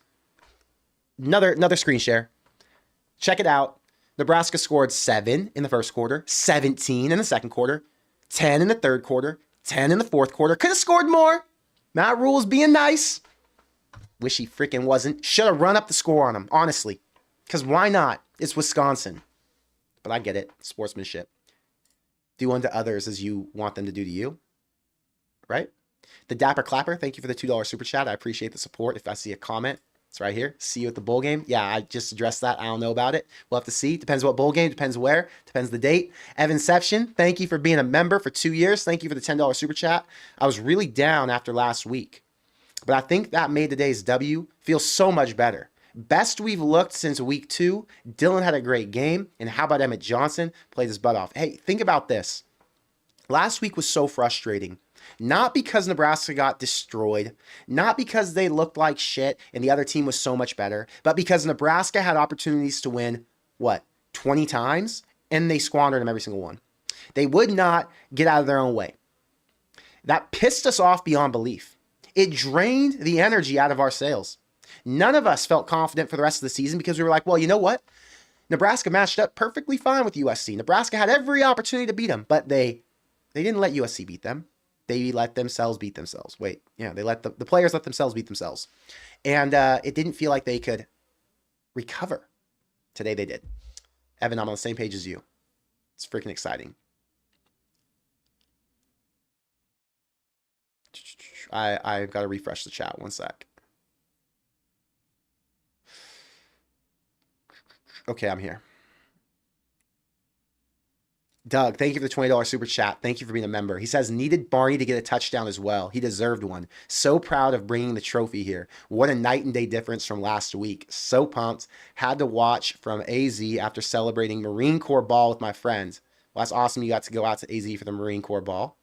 Another screen share. Check it out. Nebraska scored 7 in the first quarter, 17 in the second quarter, 10 in the third quarter, 10 in the fourth quarter. Could have scored more. Matt Rule's being nice. Wish he freaking wasn't. Should have run up the score on him, honestly. Because why not? It's Wisconsin. But I get it. Sportsmanship. Do unto others as you want them to do to you. Right? The Dapper Clapper, thank you for the $2 super chat. I appreciate the support. If I see a comment, it's right here. See you at the bowl game. Yeah, I just addressed that. I don't know about it. We'll have to see. Depends what bowl game. Depends where. Depends the date. Evanception, thank you for being a member for 2 years. Thank you for the $10 super chat. I was really down after last week, but I think that made today's W feel so much better. Best we've looked since week 2. Dylan had a great game. And how about Emmett Johnson? Played his butt off. Hey, think about this. Last week was so frustrating. Not because Nebraska got destroyed, not because they looked like shit and the other team was so much better, but because Nebraska had opportunities to win, 20 times? And they squandered them every single one. They would not get out of their own way. That pissed us off beyond belief. It drained the energy out of our sails. None of us felt confident for the rest of the season because we were like, well, you know what? Nebraska matched up perfectly fine with USC. Nebraska had every opportunity to beat them, but they didn't let USC beat them. They let themselves beat themselves. They let the players let themselves beat themselves. And it didn't feel like they could recover. Today they did. Evan, I'm on the same page as you. It's freaking exciting. I've got to refresh the chat. One sec. Okay, I'm here. Doug, thank you for the $20 super chat. Thank you for being a member. He says, needed Barney to get a touchdown as well. He deserved one. So proud of bringing the trophy here. What a night and day difference from last week. So pumped. Had to watch from AZ after celebrating Marine Corps ball with my friends. Well, that's awesome. You got to go out to AZ for the Marine Corps ball.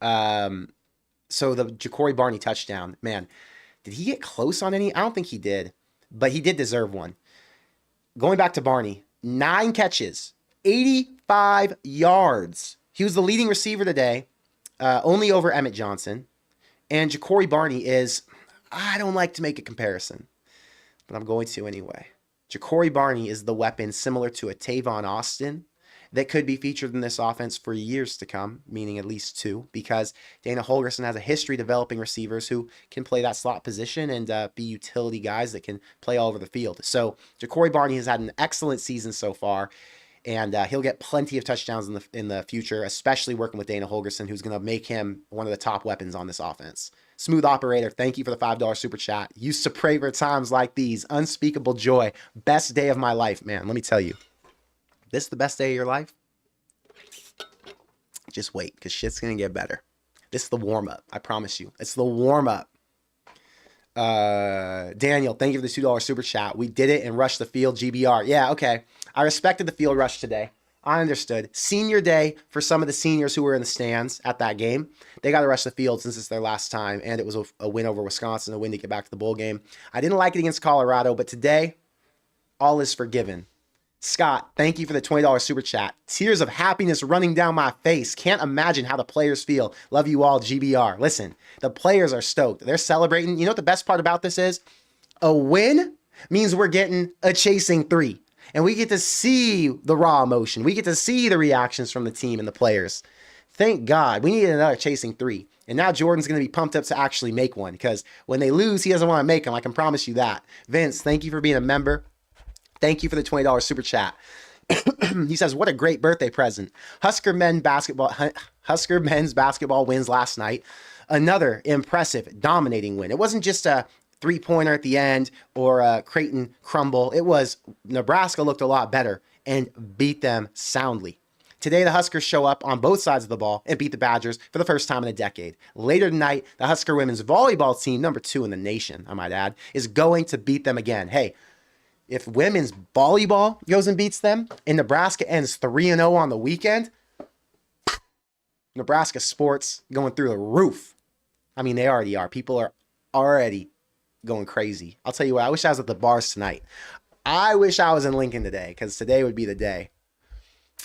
So the Ja'Cory Barney touchdown, man, did he get close on any? I don't think he did, but he did deserve one. Going back to Barney, 9 catches, 85 yards. He was the leading receiver today, only over Emmett Johnson. And Ja'Cory Barney is, I don't like to make a comparison, but I'm going to anyway. Ja'Cory Barney is the weapon similar to a Tavon Austin that could be featured in this offense for years to come, meaning at least 2, because Dana Holgorsen has a history developing receivers who can play that slot position and be utility guys that can play all over the field. So Ja'Cory Barney has had an excellent season so far, and he'll get plenty of touchdowns in the future, especially working with Dana Holgorsen, who's going to make him one of the top weapons on this offense. Smooth Operator, thank you for the $5 super chat. Used to pray for times like these. Unspeakable joy. Best day of my life, man. Let me tell you. This is the best day of your life? Just wait, because shit's going to get better. This is the warm-up. I promise you. It's the warm-up. Daniel, thank you for the $2 super chat. We did it and rushed the field, GBR. Yeah, okay. I respected the field rush today. I understood. Senior day for some of the seniors who were in the stands at that game. They got to rush the field since it's their last time, and it was a win over Wisconsin, a win to get back to the bowl game. I didn't like it against Colorado, but today, all is forgiven. Scott, thank you for the $20 super chat. Tears of happiness running down my face. Can't imagine how the players feel. Love you all, GBR. Listen, the players are stoked. They're celebrating. You know what the best part about this is? A win means we're getting a chasing 3. And we get to see the raw emotion. We get to see the reactions from the team and the players. Thank God. We needed another chasing 3. And now Jordan's going to be pumped up to actually make one. Because when they lose, he doesn't want to make them. I can promise you that. Vince, thank you for being a member. Thank you for the $20 super chat. He says, what a great birthday present. Husker men's basketball wins last night. Another impressive, dominating win. It wasn't just a three-pointer at the end or a Creighton crumble. It was Nebraska looked a lot better and beat them soundly. Today, the Huskers show up on both sides of the ball and beat the Badgers for the first time in a decade. Later tonight, the Husker women's volleyball team, number 2 in the nation, I might add, is going to beat them again. Hey, if women's volleyball goes and beats them and Nebraska ends 3-0 on the weekend, Nebraska sports going through the roof. I mean, they already are. People are already going crazy. I'll tell you what, I wish I was at the bars tonight. I wish I was in Lincoln today because today would be the day.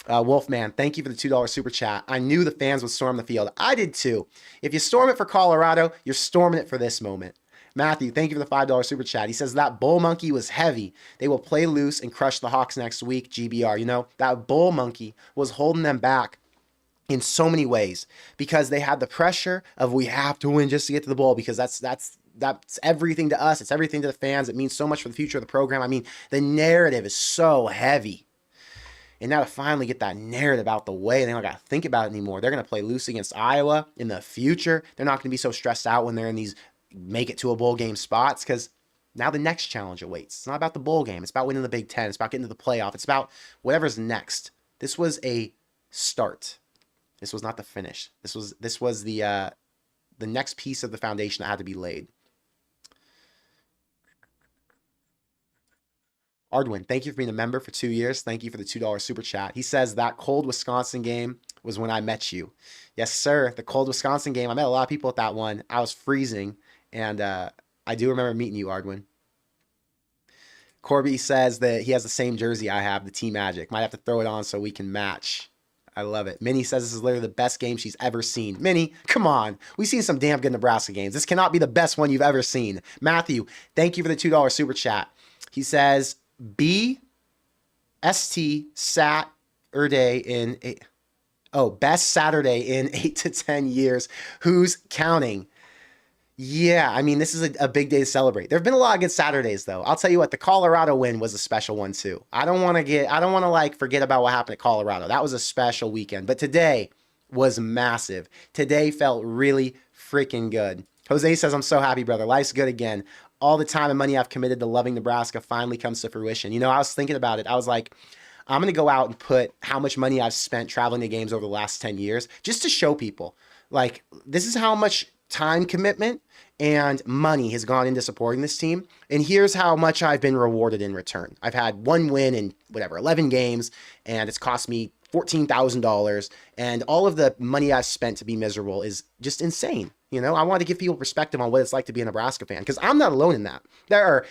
Wolfman, thank you for the $2 super chat. I knew the fans would storm the field. I did too. If you storm it for Colorado, you're storming it for this moment. Matthew, thank you for the $5 super chat. He says that bull monkey was heavy. They will play loose and crush the Hawks next week. GBR. You know, that bull monkey was holding them back in so many ways because they had the pressure of we have to win just to get to the bowl because that's everything to us. It's everything to the fans. It means so much for the future of the program. I mean, the narrative is so heavy. And now to finally get that narrative out the way, they don't got to think about it anymore. They're going to play loose against Iowa in the future. They're not going to be so stressed out when they're in these make it to a bowl game spots because now the next challenge awaits. It's not about the bowl game. It's about winning the Big Ten. It's about getting to the playoff. It's about whatever's next. This was a start. This was not the finish. This was the next piece of the foundation that had to be laid. Ardwin, thank you for being a member for 2 years. Thank you for the $2 super chat. He says that cold Wisconsin game was when I met you. Yes, sir. The cold Wisconsin game. I met a lot of people at that one. I was freezing, and I do remember meeting you, Ardwin. Corby says that he has the same jersey I have, the Team Magic. Might have to throw it on so we can match. I love it. Minnie says this is literally the best game she's ever seen. Minnie, come on. We've seen some damn good Nebraska games. This cannot be the best one you've ever seen. Matthew, thank you for the $2 super chat. He says, best Saturday in 8 to 10 years. Who's counting? Yeah, I mean, this is a big day to celebrate. There have been a lot of good Saturdays, though. I'll tell you what, the Colorado win was a special one, too. I don't want to like forget about what happened at Colorado. That was a special weekend. But today was massive. Today felt really freaking good. Jose says, I'm so happy, brother. Life's good again. All the time and money I've committed to loving Nebraska finally comes to fruition. You know, I was thinking about it. I was like, I'm going to go out and put how much money I've spent traveling to games over the last 10 years just to show people. Like, this is how much time commitment and money has gone into supporting this team. And here's how much I've been rewarded in return. I've had one win in 11 games, and it's cost me $14,000. And all of the money I've spent to be miserable is just insane. You know, I want to give people perspective on what it's like to be a Nebraska fan, because I'm not alone in that. There are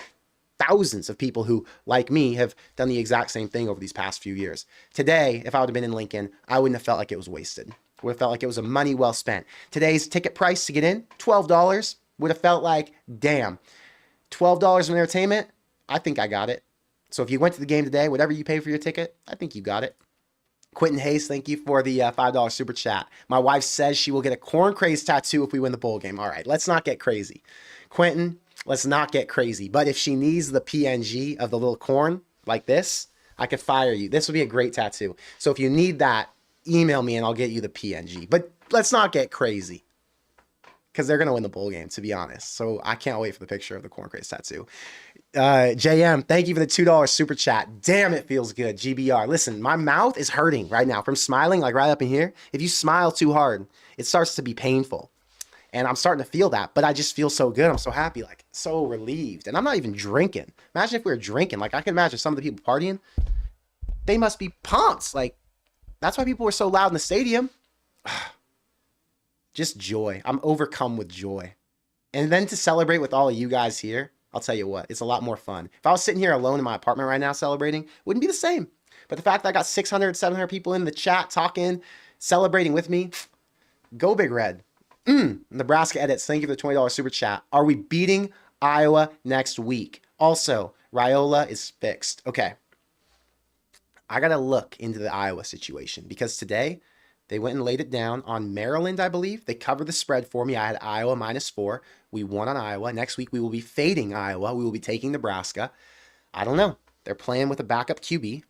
thousands of people who, like me, have done the exact same thing over these past few years. Today, if I would have been in Lincoln, I wouldn't have felt like it was wasted. Would have felt like it was a money well spent. Today's ticket price to get in, $12, would have felt like, damn, $12 in entertainment, I think I got it. So if you went to the game today, whatever you pay for your ticket, I think you got it. Quentin Hayes, thank you for the $5 super chat. My wife says she will get a corn craze tattoo if we win the bowl game. All right, let's not get crazy. Quentin, let's not get crazy. But if she needs the PNG of the little corn like this, I could fire you. This would be a great tattoo. So if you need that, email me and I'll get you the PNG. But let's not get crazy, because they're going to win the bowl game, to be honest. So I can't wait for the picture of the corn craze tattoo. JM, thank you for the $2 super chat. Damn, it feels good. GBR. Listen, my mouth is hurting right now from smiling, like right up in here. If you smile too hard, it starts to be painful. And I'm starting to feel that, but I just feel so good. I'm so happy, like so relieved. And I'm not even drinking. Imagine if we were drinking. Like, I can imagine some of the people partying. They must be pumped. Like, that's why people were so loud in the stadium. Just joy. I'm overcome with joy. And then to celebrate with all of you guys here, I'll tell you what, it's a lot more fun. If I was sitting here alone in my apartment right now celebrating, it wouldn't be the same. But the fact that I got 600, 700 people in the chat talking, celebrating with me, go Big Red. Nebraska Edits, thank you for the $20 super chat. Are we beating Iowa next week? Also, Raiola is fixed. Okay. I got to look into the Iowa situation, because today they went and laid it down on Maryland, I believe. They covered the spread for me. I had Iowa -4. We won on Iowa. Next week, we will be fading Iowa. We will be taking Nebraska. I don't know. They're playing with a backup QB.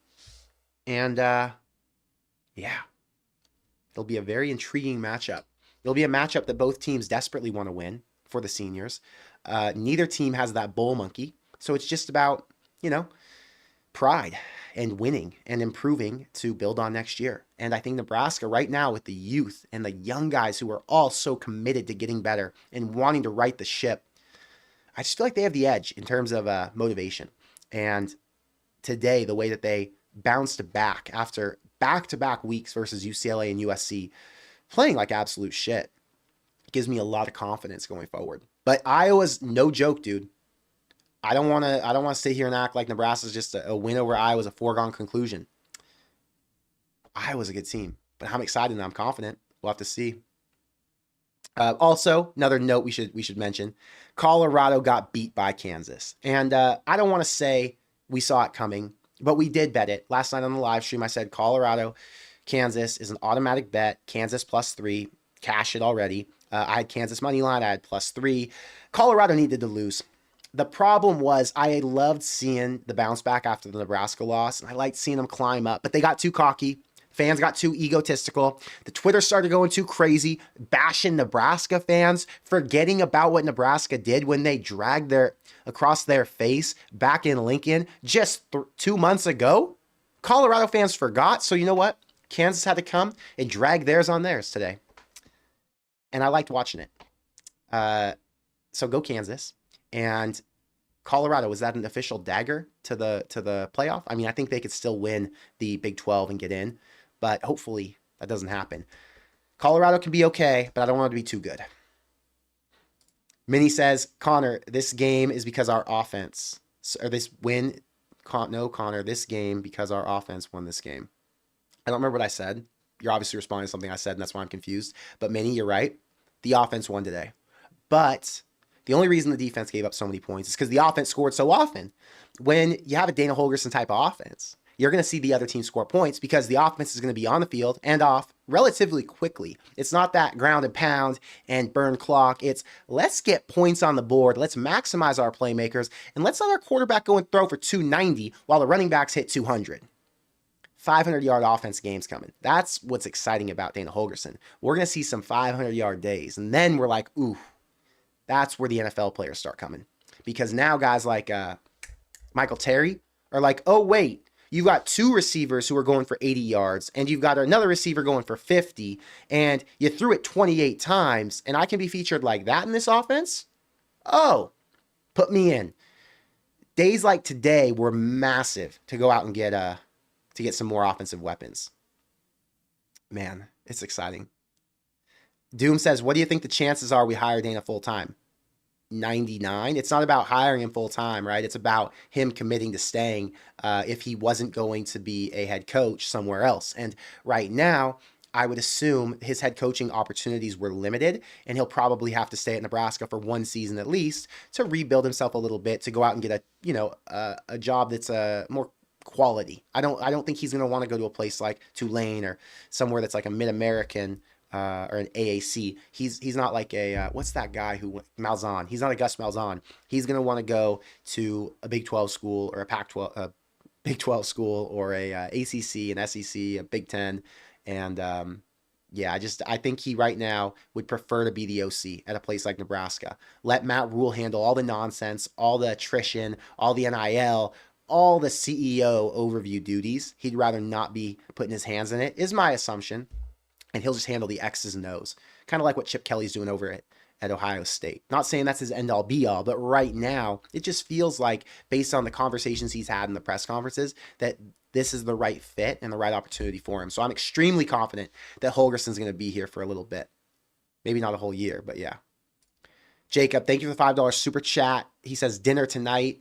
And yeah, it'll be a very intriguing matchup. It'll be a matchup that both teams desperately want to win for the seniors. Neither team has that bull monkey. So it's just about, pride and winning and improving to build on next year. And I think Nebraska right now with the youth and the young guys who are all so committed to getting better and wanting to right the ship, I just feel like they have the edge in terms of motivation. And today, the way that they bounced back after back-to-back weeks versus UCLA and USC playing like absolute shit gives me a lot of confidence going forward. But Iowa's no joke, dude. I don't want to sit here and act like Nebraska's just a win over Iowa's a foregone conclusion. Iowa's a good team, but I'm excited and I'm confident. We'll have to see. Also, another note we should mention: Colorado got beat by Kansas, and I don't want to say we saw it coming, but we did bet it last night on the live stream. I said Colorado, Kansas is an automatic bet. Kansas +3, cash it already. I had Kansas money line. I had +3. Colorado needed to lose. The problem was I loved seeing the bounce back after the Nebraska loss, and I liked seeing them climb up, but they got too cocky. Fans got too egotistical. The Twitter started going too crazy, bashing Nebraska fans, forgetting about what Nebraska did when they dragged across their face back in Lincoln just 2 months ago. Colorado fans forgot, so you know what? Kansas had to come and drag theirs on theirs today. And I liked watching it. So go Kansas. And Colorado, was that an official dagger to the playoff? I mean, I think they could still win the Big 12 and get in, but hopefully that doesn't happen. Colorado can be okay, but I don't want it to be too good. Minnie says, Connor, this game is because our offense, or this win, no, Connor, this game because our offense won this game. I don't remember what I said. You're obviously responding to something I said, and that's why I'm confused. But Minnie, you're right. The offense won today. But the only reason the defense gave up so many points is because the offense scored so often. When you have a Dana Holgorsen type of offense, you're going to see the other team score points because the offense is going to be on the field and off relatively quickly. It's not that ground and pound and burn clock. It's let's get points on the board. Let's maximize our playmakers and let's let our quarterback go and throw for 290 while the running backs hit 200. 500-yard offense games coming. That's what's exciting about Dana Holgorsen. We're going to see some 500-yard days. And then we're like, ooh, that's where the NFL players start coming. Because now guys like Michael Terry are like, oh, wait, you got two receivers who are going for 80 yards, and you've got another receiver going for 50, and you threw it 28 times, and I can be featured like that in this offense? Oh, put me in. Days like today were massive to go out and get some more offensive weapons. Man, it's exciting. Doom says, what do you think the chances are we hire Dana full-time? 99. It's not about hiring him full-time, right? It's about him committing to staying if he wasn't going to be a head coach somewhere else. And right now, I would assume his head coaching opportunities were limited, and he'll probably have to stay at Nebraska for one season at least to rebuild himself a little bit, to go out and get a job that's more quality. I don't think he's going to want to go to a place like Tulane or somewhere that's like a Mid-American or an AAC. He's not like a what's that guy who Malzahn. He's not a Gus Malzahn. He's going to want to go to a Big 12 school or a Pac-12 Big 12 school or a ACC, an SEC, a Big 10, and I think he right now would prefer to be the OC at a place like Nebraska. Let Matt Rule handle all the nonsense, all the attrition, all the NIL, all the CEO overview duties. He'd rather not be putting his hands in it, is my assumption. And he'll just handle the X's and O's. Kind of like what Chip Kelly's doing over at Ohio State. Not saying that's his end-all be-all, but right now, it just feels like, based on the conversations he's had in the press conferences, that this is the right fit and the right opportunity for him. So I'm extremely confident that Holgorsen's going to be here for a little bit. Maybe not a whole year, but yeah. Jacob, thank you for the $5 super chat. He says, dinner tonight.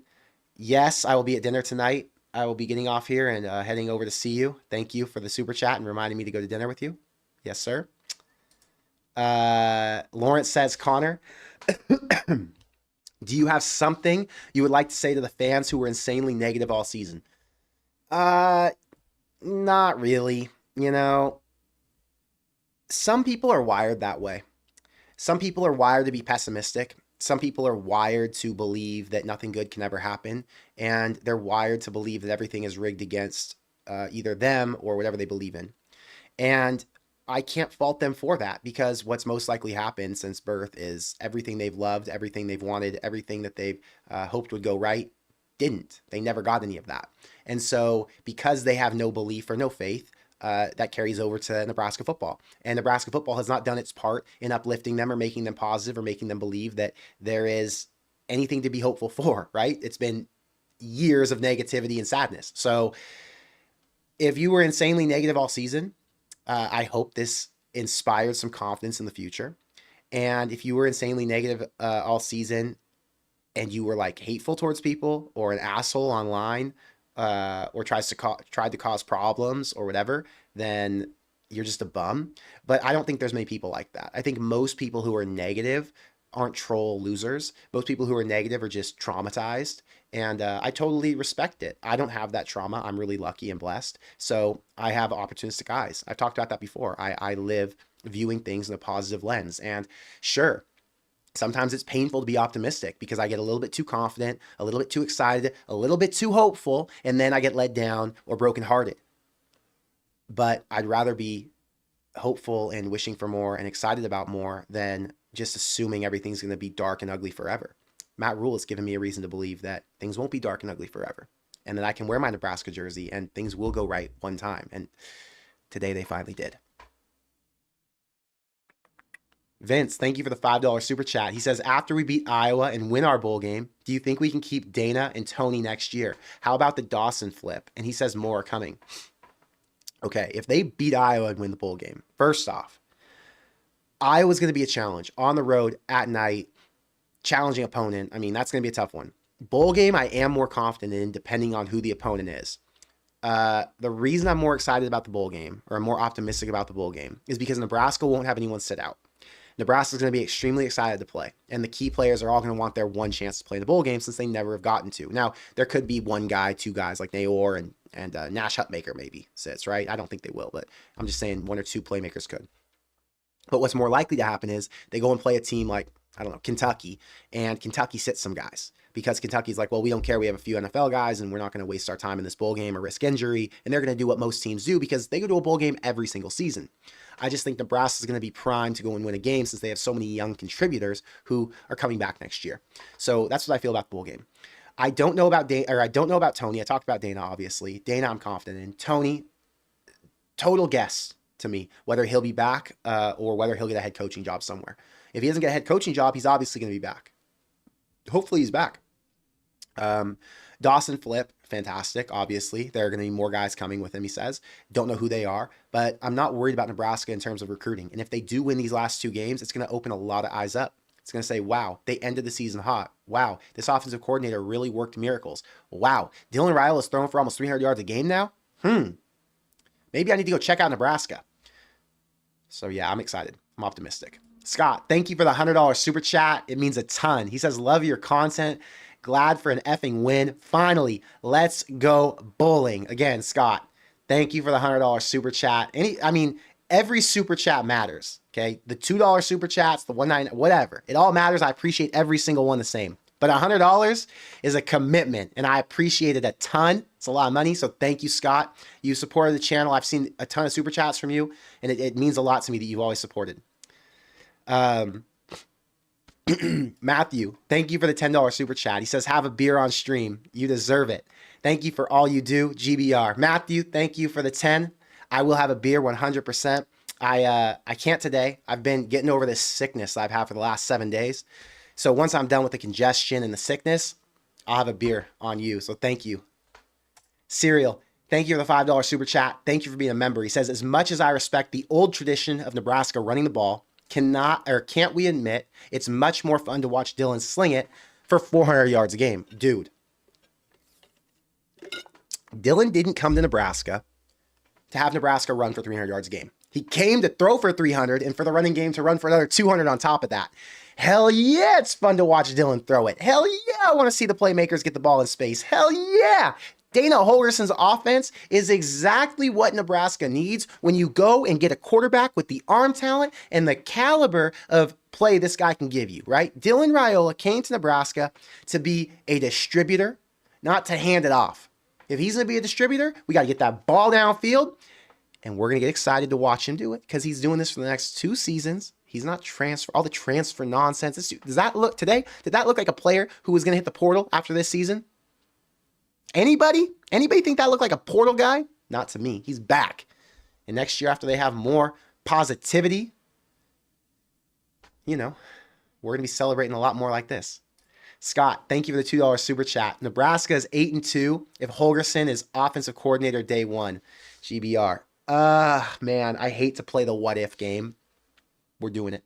Yes, I will be at dinner tonight. I will be getting off here and heading over to see you. Thank you for the super chat and reminding me to go to dinner with you. Yes, sir. Lawrence says, Connor, do you have something you would like to say to the fans who were insanely negative all season? Not really. Some people are wired that way. Some people are wired to be pessimistic. Some people are wired to believe that nothing good can ever happen. And they're wired to believe that everything is rigged against either them or whatever they believe in. And I can't fault them for that, because what's most likely happened since birth is everything they've loved, everything they've wanted, everything that they've hoped would go right didn't. They never got any of that. And so because they have no belief or no faith, that carries over to Nebraska football. And Nebraska football has not done its part in uplifting them or making them positive or making them believe that there is anything to be hopeful for, right? It's been years of negativity and sadness. So if you were insanely negative all season, I hope this inspired some confidence in the future. And if you were insanely negative all season and you were like hateful towards people or an asshole online, or tried to cause problems or whatever, then you're just a bum. But I don't think there's many people like that. I think most people who are negative aren't troll losers. Most people who are negative are just traumatized. And I totally respect it. I don't have that trauma. I'm really lucky and blessed. So I have opportunistic eyes. I've talked about that before. I live viewing things in a positive lens. And sure, sometimes it's painful to be optimistic because I get a little bit too confident, a little bit too excited, a little bit too hopeful, and then I get let down or brokenhearted. But I'd rather be hopeful and wishing for more and excited about more than just assuming everything's going to be dark and ugly forever. Matt Rule has given me a reason to believe that things won't be dark and ugly forever, and that I can wear my Nebraska jersey and things will go right one time. And today they finally did. Vince, thank you for the $5 super chat. He says, after we beat Iowa and win our bowl game, do you think we can keep Dana and Tony next year? How about the Dawson flip? And he says more are coming. Okay, if they beat Iowa and win the bowl game, first off, Iowa's going to be a challenge on the road at night, challenging opponent. I mean, that's going to be a tough one. Bowl game, I am more confident in depending on who the opponent is. The reason I'm more excited about the bowl game, or I'm more optimistic about the bowl game, is because Nebraska won't have anyone sit out. Nebraska's going to be extremely excited to play, and the key players are all going to want their one chance to play in the bowl game since they never have gotten to. Now, there could be one guy, two guys like Naor and Nash Hutmaker maybe sits, right? I don't think they will, but I'm just saying one or two playmakers could. But what's more likely to happen is they go and play a team like, I don't know, Kentucky, and Kentucky sits some guys because Kentucky's like, well, we don't care. We have a few NFL guys, and we're not going to waste our time in this bowl game or risk injury. And they're going to do what most teams do because they go to a bowl game every single season. I just think Nebraska is going to be primed to go and win a game since they have so many young contributors who are coming back next year. So that's what I feel about the bowl game. I don't know about Tony. I talked about Dana, obviously. Dana, I'm confident in. Tony, total guess to me whether he'll be back or whether he'll get a head coaching job somewhere. If he doesn't get a head coaching job, he's obviously going to be back. Hopefully he's back. Dawson flip, fantastic. Obviously, there are going to be more guys coming with him, he says. Don't know who they are, but I'm not worried about Nebraska in terms of recruiting. And if they do win these last two games, it's going to open a lot of eyes up. It's going to say, wow, they ended the season hot. Wow, this offensive coordinator really worked miracles. Wow, Dylan Raiola is throwing for almost 300 yards a game now? Maybe I need to go check out Nebraska. So yeah, I'm excited. I'm optimistic. Scott, thank you for the $100 super chat. It means a ton. He says, love your content. Glad for an effing win. Finally, let's go bowling. Again, Scott, thank you for the $100 super chat. Every super chat matters, okay? The $2 super chats, the $1.99, whatever. It all matters. I appreciate every single one the same. But $100 is a commitment, and I appreciate it a ton. It's a lot of money, so thank you, Scott. You supported the channel. I've seen a ton of super chats from you, and it means a lot to me that you've always supported. Matthew, thank you for the $10 super chat. He says, have a beer on stream. You deserve it. Thank you for all you do, GBR. Matthew, thank you for the 10. I will have a beer 100%. I can't today. I've been getting over this sickness that I've had for the last 7 days. So once I'm done with the congestion and the sickness, I'll have a beer on you. So thank you. Serial, thank you for the $5 super chat. Thank you for being a member. He says, as much as I respect the old tradition of Nebraska running the ball, can't we admit it's much more fun to watch Dylan sling it for 400 yards a game? Dude, Dylan didn't come to Nebraska to have Nebraska run for 300 yards a game. He came to throw for 300 and for the running game to run for another 200 on top of that. Hell yeah, it's fun to watch Dylan throw it. Hell yeah, I want to see the playmakers get the ball in space. Hell yeah. Dana Holgorsen's offense is exactly what Nebraska needs when you go and get a quarterback with the arm talent and the caliber of play this guy can give you, right? Dylan Raiola came to Nebraska to be a distributor, not to hand it off. If he's going to be a distributor, we got to get that ball downfield, and we're going to get excited to watch him do it because he's doing this for the next 2 seasons. He's not all the transfer nonsense. Does that look today? Did that look like a player who was going to hit the portal after this season? Anybody? Anybody think that looked like a portal guy? Not to me. He's back. And next year, after they have more positivity, we're going to be celebrating a lot more like this. Scott, thank you for the $2 super chat. Nebraska is 8-2 if Holgorsen is offensive coordinator day 1. GBR. Man, I hate to play the what if game. We're doing it.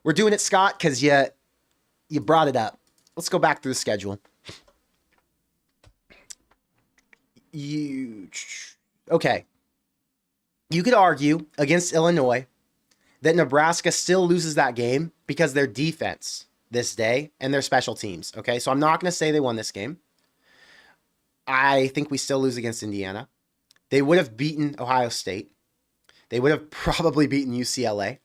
We're doing it, Scott, because you brought it up. Let's go back through the schedule. Okay. You could argue against Illinois that Nebraska still loses that game because their defense this day and their special teams. Okay, so I'm not going to say they won this game. I think we still lose against Indiana. They would have beaten Ohio State. They would have probably beaten UCLA.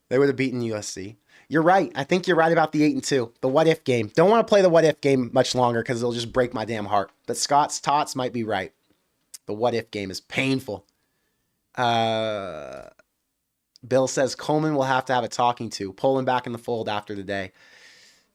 They would have beaten USC. You're right. I think you're right about the 8-2. The what if game. Don't want to play the what if game much longer because it'll just break my damn heart. But Scott's tots might be right. The what if game is painful. Bill says Coleman will have to have a talking to. Pull him back in the fold after today.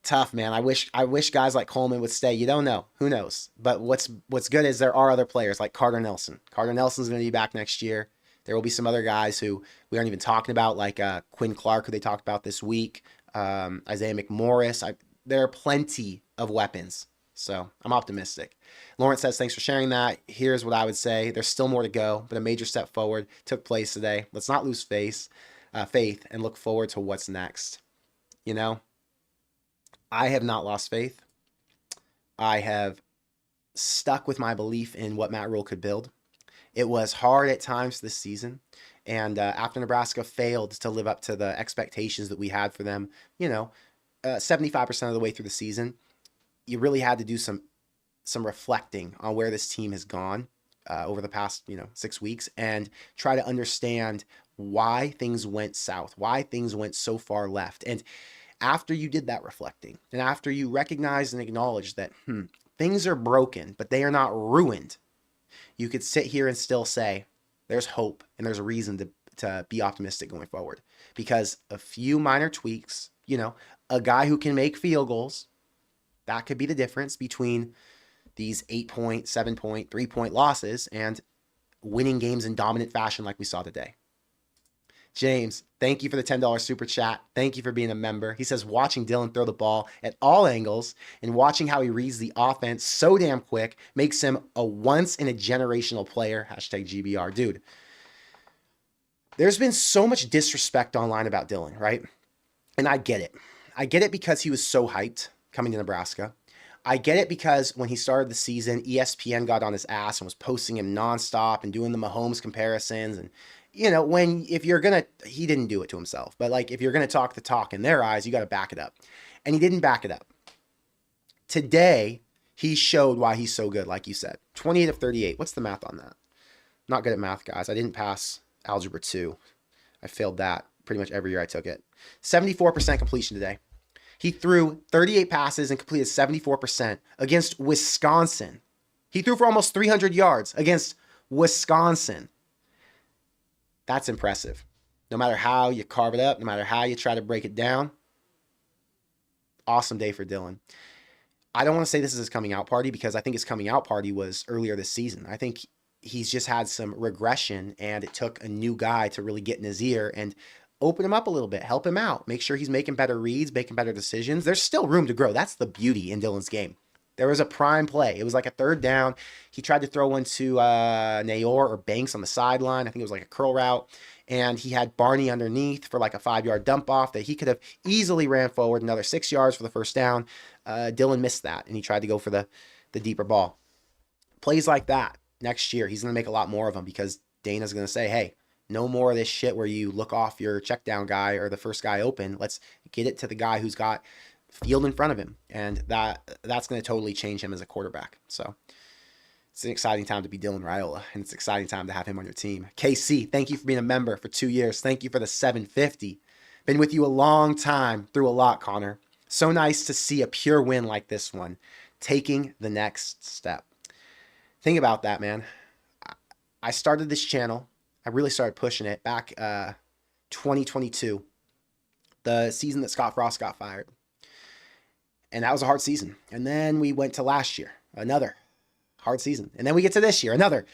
Tough, man. I wish guys like Coleman would stay. You don't know. Who knows? But what's good is there are other players like Carter Nelson. Carter Nelson's going to be back next year. There will be some other guys who we aren't even talking about, like Quinn Clark, who they talked about this week, Isaiah McMorris. There are plenty of weapons, so I'm optimistic. Lawrence says, thanks for sharing that. Here's what I would say. There's still more to go, but a major step forward took place today. Let's not lose faith and look forward to what's next. I have not lost faith. I have stuck with my belief in what Matt Rule could build. It was hard at times this season, and after Nebraska failed to live up to the expectations that we had for them, 75% of the way through the season, you really had to do some reflecting on where this team has gone over the past 6 weeks and try to understand why things went south, why things went so far left. And after you did that reflecting, and after you recognized and acknowledged that things are broken, but they are not ruined, you could sit here and still say there's hope and there's a reason to be optimistic going forward. Because a few minor tweaks, a guy who can make field goals, that could be the difference between these 8-point, 7-point, 3-point losses and winning games in dominant fashion like we saw today. James, thank you for the $10 super chat. Thank you for being a member. He says, watching Dylan throw the ball at all angles and watching how he reads the offense so damn quick makes him a once-in-a-generational player. #GBR. Dude, there's been so much disrespect online about Dylan, right? And I get it. I get it because he was so hyped coming to Nebraska. I get it because when he started the season, ESPN got on his ass and was posting him nonstop and doing the Mahomes comparisons. And he didn't do it to himself, but like if you're going to talk the talk in their eyes, you got to back it up. And he didn't back it up. Today, he showed why he's so good, like you said. 28 of 38. What's the math on that? Not good at math, guys. I didn't pass Algebra 2. I failed that pretty much every year I took it. 74% completion today. He threw 38 passes and completed 74% against Wisconsin. He threw for almost 300 yards against Wisconsin. That's impressive. No matter how you carve it up, no matter how you try to break it down, awesome day for Dylan. I don't want to say this is his coming out party because I think his coming out party was earlier this season. I think he's just had some regression and it took a new guy to really get in his ear and open him up a little bit, help him out, make sure he's making better reads, making better decisions. There's still room to grow. That's the beauty in Dylan's game. There was a prime play. It was like a third down. He tried to throw one to Nayor or Banks on the sideline. I think it was like a curl route. And he had Barney underneath for like a 5-yard dump off that he could have easily ran forward another 6 yards for the first down. Dylan missed that, and he tried to go for the deeper ball. Plays like that next year, he's going to make a lot more of them because Dana's going to say, hey, no more of this shit where you look off your check down guy or the first guy open. Let's get it to the guy who's got field in front of him, and that's going to totally change him as a quarterback. So it's an exciting time to be Dylan Raiola, and it's an exciting time to have him on your team. KC, thank you for being a member for 2 years. Thank you for the $7.50. Been with you a long time, through a lot, Connor. So nice to see a pure win like this one, taking the next step. Think about that, man. I started this channel. I really started pushing it back 2022, the season that Scott Frost got fired. And that was a hard season. And then we went to last year, another hard season. And then we get to this year, another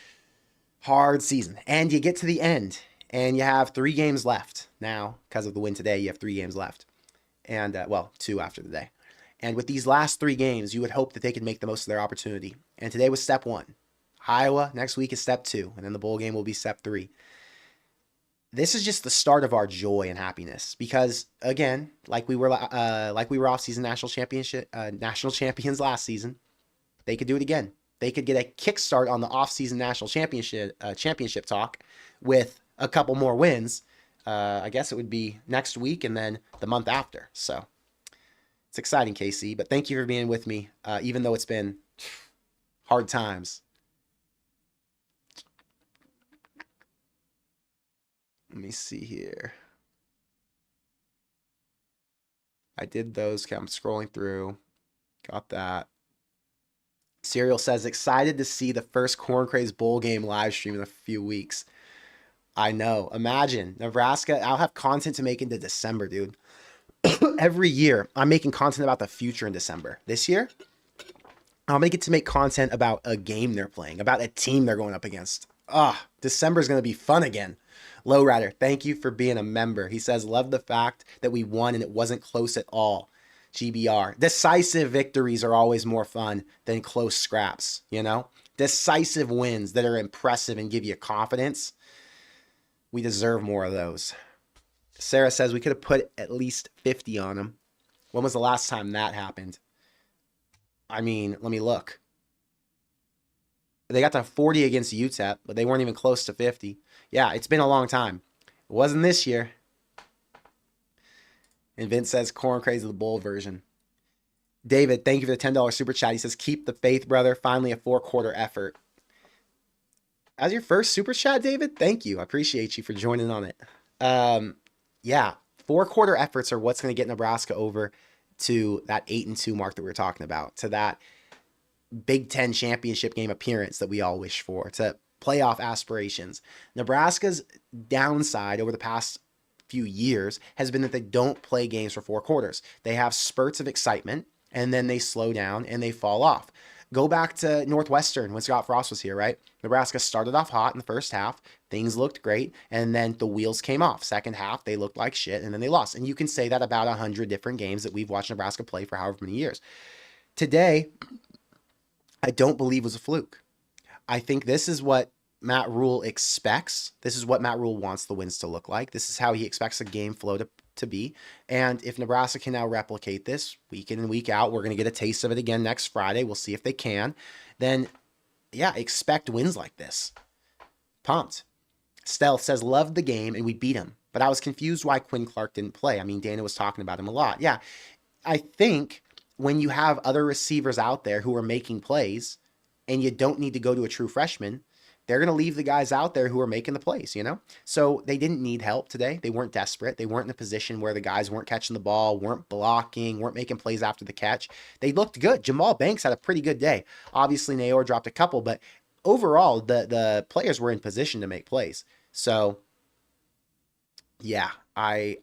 hard season. And you get to the end and you have 3 games left. Now, because of the win today, you have 3 games left. And, 2 after the day. And with these last 3 games, you would hope that they could make the most of their opportunity. And today was step 1. Iowa next week is step 2. And then the bowl game will be step 3. This is just the start of our joy and happiness because, again, like we were off-season national champions last season, they could do it again. They could get a kickstart on the off-season national championship talk with a couple more wins. I guess it would be next week and then the month after. So it's exciting, KC. But thank you for being with me, even though it's been hard times. Let me see here. I did those. Okay, I'm scrolling through. Got that. Serial says, excited to see the first Corn Craze Bowl game live stream in a few weeks. I know. Imagine. Nebraska, I'll have content to make into December, dude. Every year, I'm making content about the future in December. This year, I'm going to get to make content about a game they're playing, about a team they're going up against. December's going to be fun again. Lowrider, thank you for being a member. He says, love the fact that we won and it wasn't close at all. GBR. Decisive victories are always more fun than close scraps, you know? Decisive wins that are impressive and give you confidence. We deserve more of those. Sarah says we could have put at least 50 on them. When was the last time that happened? I mean, let me look. They got to 40 against UTEP, but they weren't even close to 50. Yeah, it's been a long time. It wasn't this year. And Vince says, Corn Craze of the Bowl version. David, thank you for the $10 super chat. He says, keep the faith, brother. Finally a 4-quarter effort. As your first super chat, David, thank you. I appreciate you for joining on it. Yeah, 4-quarter efforts are what's going to get Nebraska over to that 8-2 mark that we were talking about, to that Big Ten championship game appearance that we all wish for, to playoff aspirations. Nebraska's downside over the past few years has been that they don't play games for 4 quarters. They have spurts of excitement, and then they slow down and they fall off. Go back to Northwestern when Scott Frost was here, right? Nebraska started off hot in the first half. Things looked great, and then the wheels came off. Second half, they looked like shit, and then they lost. And you can say that about 100 different games that we've watched Nebraska play for however many years. Today, I don't believe was a fluke. I think this is what Matt Rule expects. This is what Matt Rule wants the wins to look like. This is how he expects a game flow to be. And if Nebraska can now replicate this week in and week out, we're going to get a taste of it again next Friday. We'll see if they can. Then, yeah, expect wins like this. Pumped. Stealth says, loved the game and we beat him. But I was confused why Quinn Clark didn't play. I mean, Dana was talking about him a lot. Yeah, I think when you have other receivers out there who are making plays and you don't need to go to a true freshman, they're going to leave the guys out there who are making the plays, you know? So they didn't need help today. They weren't desperate. They weren't in a position where the guys weren't catching the ball, weren't blocking, weren't making plays after the catch. They looked good. Jamal Banks had a pretty good day. Obviously, Naor dropped a couple, but overall, the players were in position to make plays. So, yeah, I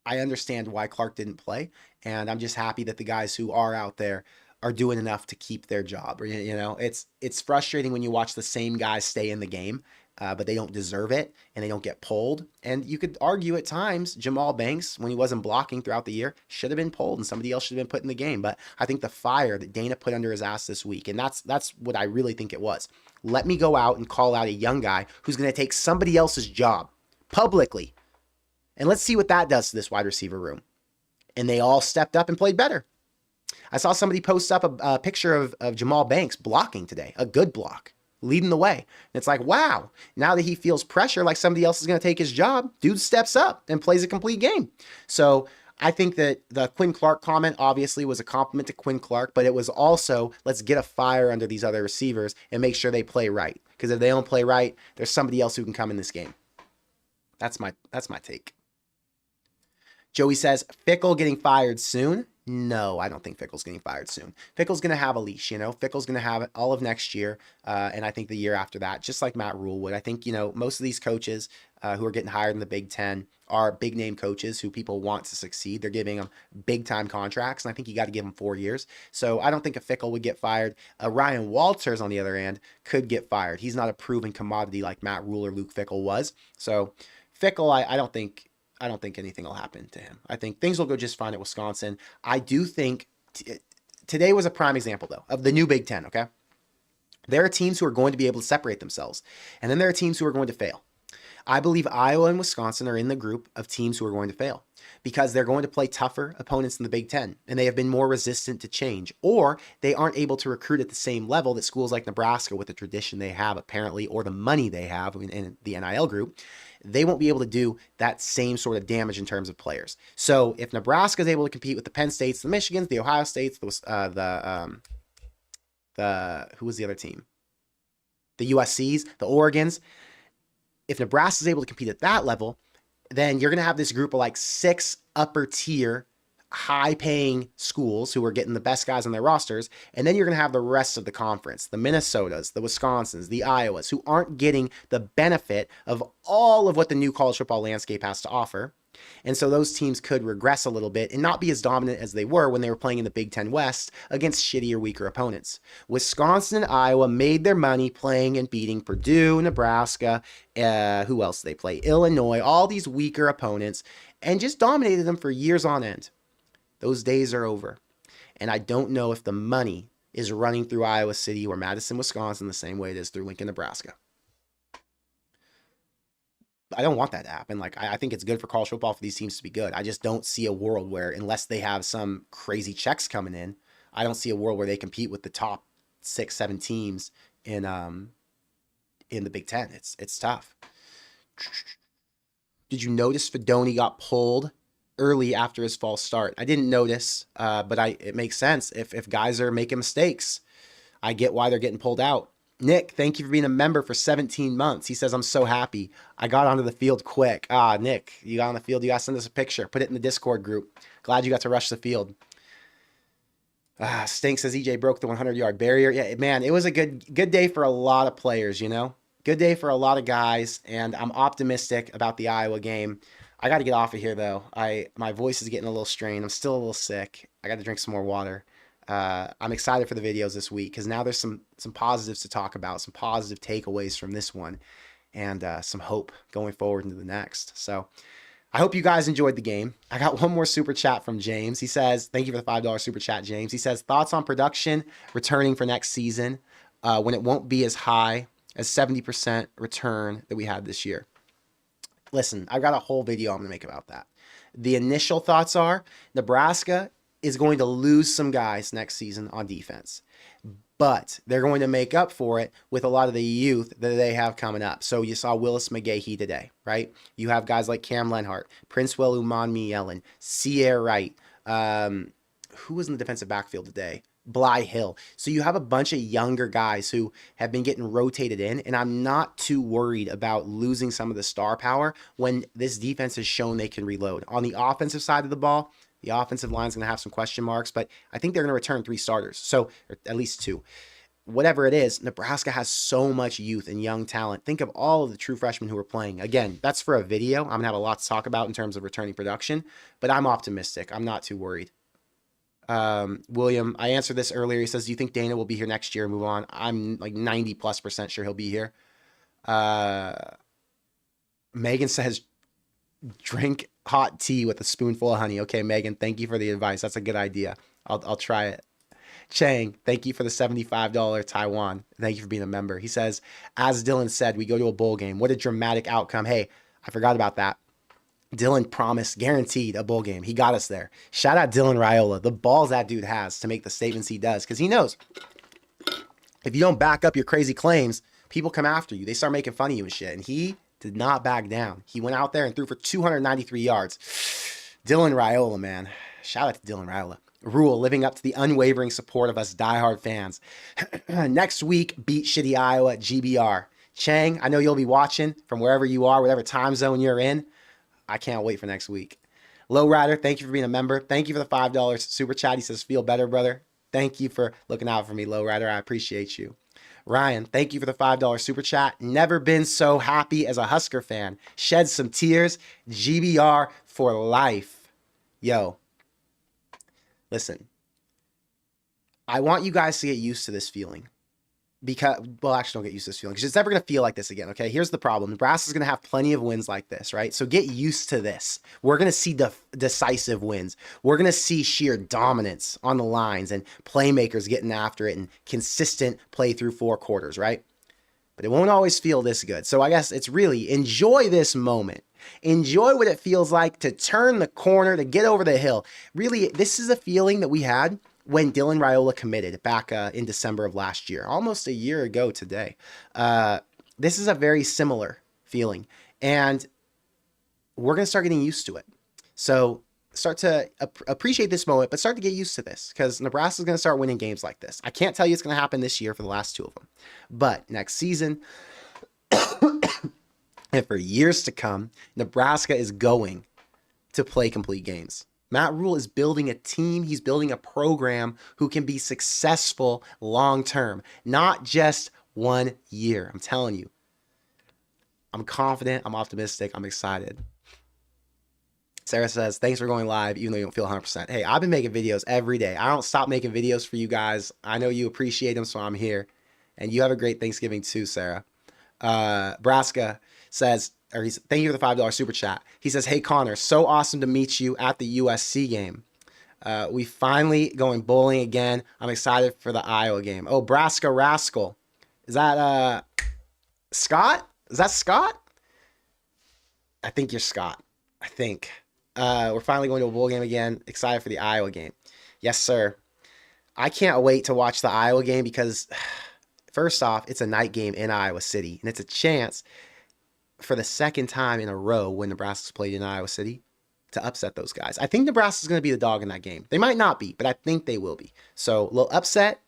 understand why Clark didn't play, and I'm just happy that the guys who are out there are doing enough to keep their job. You know, it's frustrating when you watch the same guys stay in the game, but they don't deserve it and they don't get pulled. And you could argue at times Jamal Banks, when he wasn't blocking throughout the year, should have been pulled and somebody else should have been put in the game. But I think the fire that Dana put under his ass this week, and that's what I really think it was. Let me go out and call out a young guy who's going to take somebody else's job publicly. And let's see what that does to this wide receiver room. And they all stepped up and played better. I saw somebody post up a picture of Jamal Banks blocking today, a good block, leading the way. And it's like, wow, now that he feels pressure like somebody else is going to take his job, dude steps up and plays a complete game. So I think that the Quinn Clark comment obviously was a compliment to Quinn Clark, but it was also, let's get a fire under these other receivers and make sure they play right. Because if they don't play right, there's somebody else who can come in this game. That's my take. Joey says, Fickle getting fired soon. No, I don't think Fickle's getting fired soon. Fickle's going to have a leash, you know. Fickle's going to have it all of next year, and I think the year after that, just like Matt Rule would. I think, you know, most of these coaches who are getting hired in the Big Ten are big name coaches who people want to succeed. They're giving them big time contracts, and I think you got to give them 4 years. So I don't think a Fickle would get fired. Ryan Walters, on the other hand, could get fired. He's not a proven commodity like Matt Rule or Luke Fickle was. So Fickle, I don't think. I don't think anything will happen to him. I think things will go just fine at Wisconsin. I do think today was a prime example, though, of the new Big Ten, okay? There are teams who are going to be able to separate themselves, and then there are teams who are going to fail. I believe Iowa and Wisconsin are in the group of teams who are going to fail because they're going to play tougher opponents in the Big Ten, and they have been more resistant to change, or they aren't able to recruit at the same level that schools like Nebraska, with the tradition they have apparently, or the money they have in the NIL group, they won't be able to do that same sort of damage in terms of players. So if Nebraska is able to compete with the Penn States, the Michigans, the Ohio States, who was the other team? The USCs, the Oregons. If Nebraska is able to compete at that level, then you're going to have this group of like 6 upper tier, high paying schools who are getting the best guys on their rosters. And then you're going to have the rest of the conference, the Minnesotas, the Wisconsins, the Iowas, who aren't getting the benefit of all of what the new college football landscape has to offer. And so those teams could regress a little bit and not be as dominant as they were when they were playing in the Big Ten West against shittier, weaker opponents. Wisconsin and Iowa made their money playing and beating Purdue, Nebraska, who else did they play? Illinois, all these weaker opponents, and just dominated them for years on end. Those days are over. And I don't know if the money is running through Iowa City or Madison, Wisconsin the same way it is through Lincoln, Nebraska. I don't want that to happen. Like, I think it's good for college football for these teams to be good. I just don't see a world where, unless they have some crazy checks coming in, I don't see a world where they compete with the top 6, 7 teams in the Big Ten. It's tough. Did you notice Fedoni got pulled early after his false start? I didn't notice, but it makes sense. If guys are making mistakes, I get why they're getting pulled out. Nick, thank you for being a member for 17 months. He says, I'm so happy. I got onto the field quick. Nick, you got on the field. You got to send us a picture. Put it in the Discord group. Glad you got to rush the field. Stink says EJ broke the 100-yard barrier. Yeah, man, it was a good day for a lot of players, you know? Good day for a lot of guys, and I'm optimistic about the Iowa game. I got to get off of here, though. My voice is getting a little strained. I'm still a little sick. I got to drink some more water. I'm excited for the videos this week because now there's some positives to talk about, some positive takeaways from this one, and some hope going forward into the next. So I hope you guys enjoyed the game. I got one more super chat from James. He says, thank you for the $5 super chat, James. He says, thoughts on production returning for next season when it won't be as high as 70% return that we had this year. Listen, I've got a whole video I'm going to make about that. The initial thoughts are Nebraska is going to lose some guys next season on defense, but they're going to make up for it with a lot of the youth that they have coming up. So you saw Willis McGahee today, right? You have guys like Cam Lenhart, Princewell Umanmi-Yellen, Sierra Wright. Who was in the defensive backfield today? Bly Hill. So you have a bunch of younger guys who have been getting rotated in, and I'm not too worried about losing some of the star power when this defense has shown they can reload. On the offensive side of the ball, the offensive line is going to have some question marks, but I think they're going to return 3 starters. So, or at least 2. Whatever it is, Nebraska has so much youth and young talent. Think of all of the true freshmen who are playing. Again, that's for a video. I'm going to have a lot to talk about in terms of returning production, but I'm optimistic. I'm not too worried. William, I answered this earlier. He says, do you think Dana will be here next year and move on? I'm like 90+% sure he'll be here. Megan says, drink hot tea with a spoonful of honey. Okay, Megan, thank you for the advice. That's a good idea. I'll try it. Chang, thank you for the $75 Taiwan. Thank you for being a member. He says, as Dylan said, we go to a bowl game. What a dramatic outcome. Hey, I forgot about that. Dylan promised, guaranteed a bowl game. He got us there. Shout out Dylan Raiola. The balls that dude has to make the statements he does, because he knows if you don't back up your crazy claims, people come after you. They start making fun of you and shit. And he did not back down. He went out there and threw for 293 yards. Dylan Raiola, man. Shout out to Dylan Raiola. Rule, living up to the unwavering support of us diehard fans. Next week, beat shitty Iowa at GBR. Chang, I know you'll be watching from wherever you are, whatever time zone you're in. I can't wait for next week. Lowrider, thank you for being a member. Thank you for the $5 super chat. He says, feel better, brother. Thank you for looking out for me, Lowrider. I appreciate you. Ryan, thank you for the $5 super chat. Never been so happy as a Husker fan. Shed some tears. GBR for life. Yo, listen, I want you guys to get used to this feeling. Because, well, actually, don't get used to this feeling because it's never going to feel like this again, okay? Here's the problem. Nebraska's going to have plenty of wins like this, right? So get used to this. We're going to see decisive wins. We're going to see sheer dominance on the lines and playmakers getting after it and consistent play through 4 quarters, right? But it won't always feel this good. So I guess it's really enjoy this moment. Enjoy what it feels like to turn the corner, to get over the hill. Really, this is a feeling that we had when Dylan Raiola committed back in December of last year, almost a year ago today. This is a very similar feeling, and we're going to start getting used to it. So start to appreciate this moment, but start to get used to this because Nebraska is going to start winning games like this. I can't tell you it's going to happen this year for the last 2 of them, but next season and for years to come, Nebraska is going to play complete games. Matt Rule is building a team. He's building a program who can be successful long-term, not just 1 year. I'm telling you. I'm confident. I'm optimistic. I'm excited. Sarah says, thanks for going live, even though you don't feel 100%. Hey, I've been making videos every day. I don't stop making videos for you guys. I know you appreciate them, so I'm here. And you have a great Thanksgiving too, Sarah. Braska says, thank you for the $5 super chat. He says, hey, Connor, so awesome to meet you at the USC game. We finally going bowling again. I'm excited for the Iowa game. Oh, Braska Rascal. Is that Scott? Is that Scott? I think you're Scott. I think. We're finally going to a bowl game again. Excited for the Iowa game. Yes, sir. I can't wait to watch the Iowa game because, first off, it's a night game in Iowa City, and it's a chance for the second time in a row when Nebraska's played in Iowa City to upset those guys. I think Nebraska's going to be the dog in that game. They might not be, but I think they will be. So, a little upset,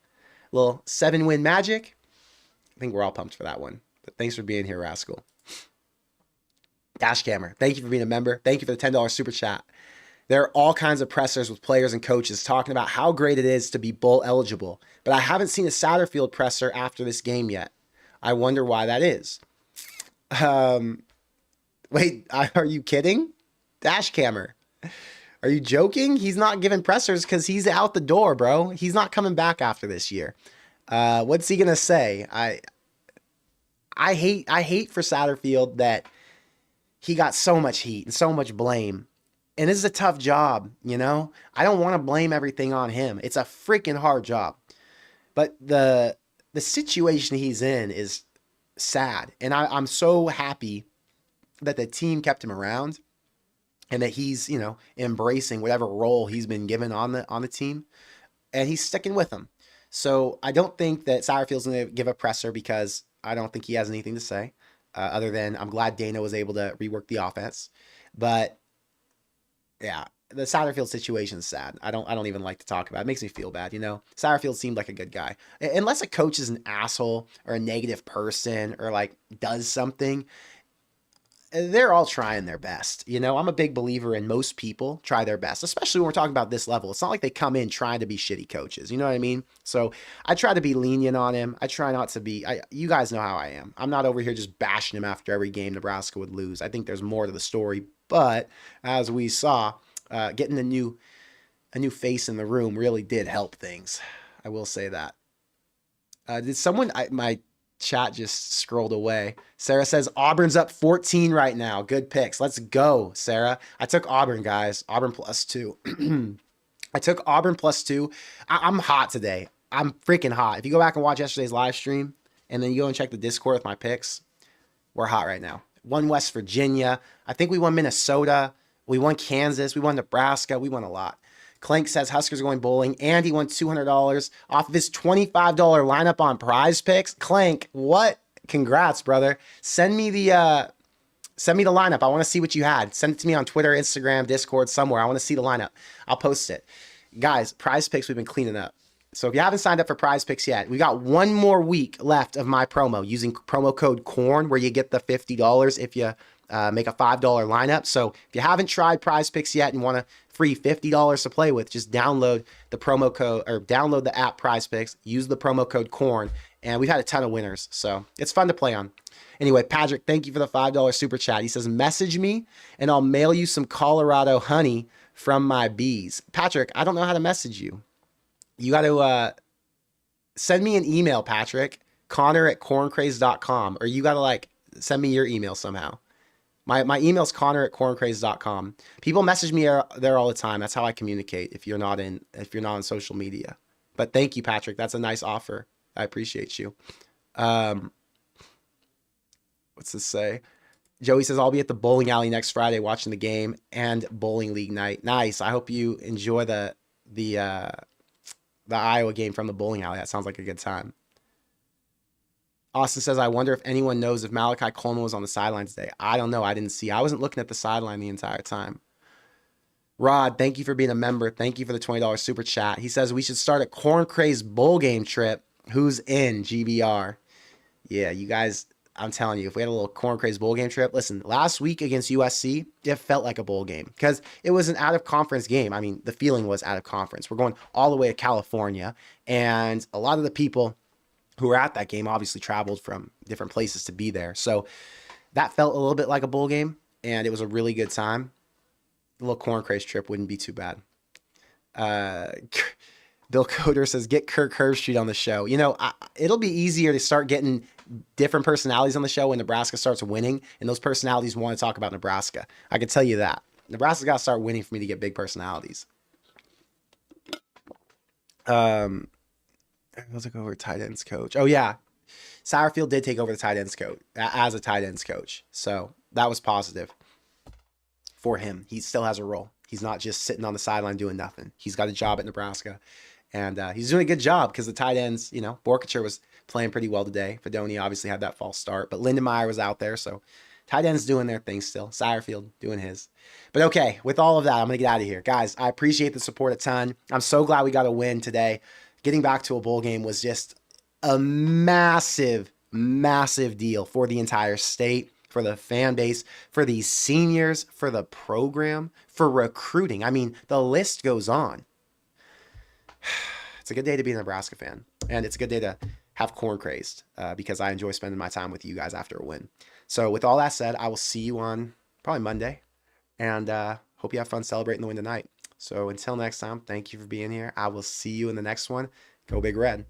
a little 7-win magic. I think we're all pumped for that one. But thanks for being here, Rascal. Dashcammer, thank you for being a member. Thank you for the $10 super chat. There are all kinds of pressers with players and coaches talking about how great it is to be bowl eligible, but I haven't seen a Satterfield presser after this game yet. I wonder why that is. Wait, are you kidding? Dashcammer, are you joking? He's not giving pressers because he's out the door, bro. He's not coming back after this year. What's he gonna say? I hate for Satterfield that he got so much heat and so much blame. And this is a tough job, you know? I don't want to blame everything on him. It's a freaking hard job. But the situation he's in is sad. And I'm so happy that the team kept him around and that he's, you know, embracing whatever role he's been given on the team. And he's sticking with them. So I don't think that Satterfield's going to give a presser because I don't think he has anything to say. Other than I'm glad Dana was able to rework the offense. But yeah, the Satterfield situation is sad. I don't even like to talk about it. It makes me feel bad, you know? Satterfield seemed like a good guy. Unless a coach is an asshole or a negative person or like does something, they're all trying their best. You know, I'm a big believer in most people try their best, especially when we're talking about this level. It's not like they come in trying to be shitty coaches. You know what I mean? So I try to be lenient on him. I try not to be, you guys know how I am. I'm not over here just bashing him after every game Nebraska would lose. I think there's more to the story, but as we saw, getting a new face in the room really did help things. I will say that. Did someone, my chat just scrolled away. Sarah says Auburn's up 14 right now. Good picks. Let's go, Sarah. I took Auburn, guys. Auburn +2. I took Auburn +2. I'm hot today. I'm freaking hot. If you go back and watch yesterday's live stream and then you go and check the Discord with my picks, we're hot right now. Won West Virginia. I think we won Minnesota. We won Kansas. We won Nebraska. We won a lot. Clank says Huskers are going bowling, and he won $200 off of his $25 lineup on Prize Picks. Clank, what? Congrats, brother. Send me the lineup. I want to see what you had. Send it to me on Twitter, Instagram, Discord, somewhere. I want to see the lineup. I'll post it. Guys, Prize Picks we've been cleaning up. So if you haven't signed up for Prize Picks yet, we got one more week left of my promo using promo code CORN where you get the $50 if you make a $5 lineup. So if you haven't tried Prize Picks yet and want a free $50 to play with, just download the promo code or download the app Prize Picks, use the promo code CORN, and we've had a ton of winners. So it's fun to play on. Anyway, Patrick, thank you for the $5 super chat. He says, message me and I'll mail you some Colorado honey from my bees. Patrick, I don't know how to message you. You got to send me an email, Patrick, connor@corncraze.com, or you got to like send me your email somehow. My email's connor@corncraze.com. People message me there all the time. That's how I communicate if you're not on social media. But thank you, Patrick. That's a nice offer. I appreciate you. What's this say? Joey says, I'll be at the bowling alley next Friday watching the game and bowling league night. Nice. I hope you enjoy the Iowa game from the bowling alley. That sounds like a good time. Austin says, I wonder if anyone knows if Malachi Coleman was on the sideline today. I don't know. I didn't see. I wasn't looking at the sideline the entire time. Rod, thank you for being a member. Thank you for the $20 super chat. He says we should start a Corn Craze bowl game trip. Who's in GBR? Yeah, you guys, I'm telling you, if we had a little Corn Craze bowl game trip, listen, last week against USC, it felt like a bowl game because it was an out-of-conference game. I mean, the feeling was out of conference. We're going all the way to California, and a lot of the people who were at that game obviously traveled from different places to be there. So that felt a little bit like a bowl game, and it was a really good time. A little Corn Craze trip wouldn't be too bad. Bill Coder says, get Kirk Herbstreit on the show. You know, it'll be easier to start getting different personalities on the show when Nebraska starts winning, and those personalities want to talk about Nebraska. I can tell you that. Nebraska's got to start winning for me to get big personalities. I'll take over tight ends coach. Oh, yeah. Satterfield did take over the tight ends coach as a tight ends coach. So that was positive for him. He still has a role. He's not just sitting on the sideline doing nothing. He's got a job at Nebraska. And he's doing a good job because the tight ends, you know, Borkacher was playing pretty well today. Fedoni obviously had that false start, but Lindenmeyer was out there. So tight ends doing their thing still. Satterfield doing his. But okay, with all of that, I'm going to get out of here. Guys, I appreciate the support a ton. I'm so glad we got a win today. Getting back to a bowl game was just a massive, massive deal for the entire state, for the fan base, for these seniors, for the program, for recruiting. I mean, the list goes on. It's a good day to be a Nebraska fan, and it's a good day to have Corn Crazed because I enjoy spending my time with you guys after a win. So with all that said, I will see you on probably Monday, and hope you have fun celebrating the win tonight. So until next time, thank you for being here. I will see you in the next one. Go Big Red.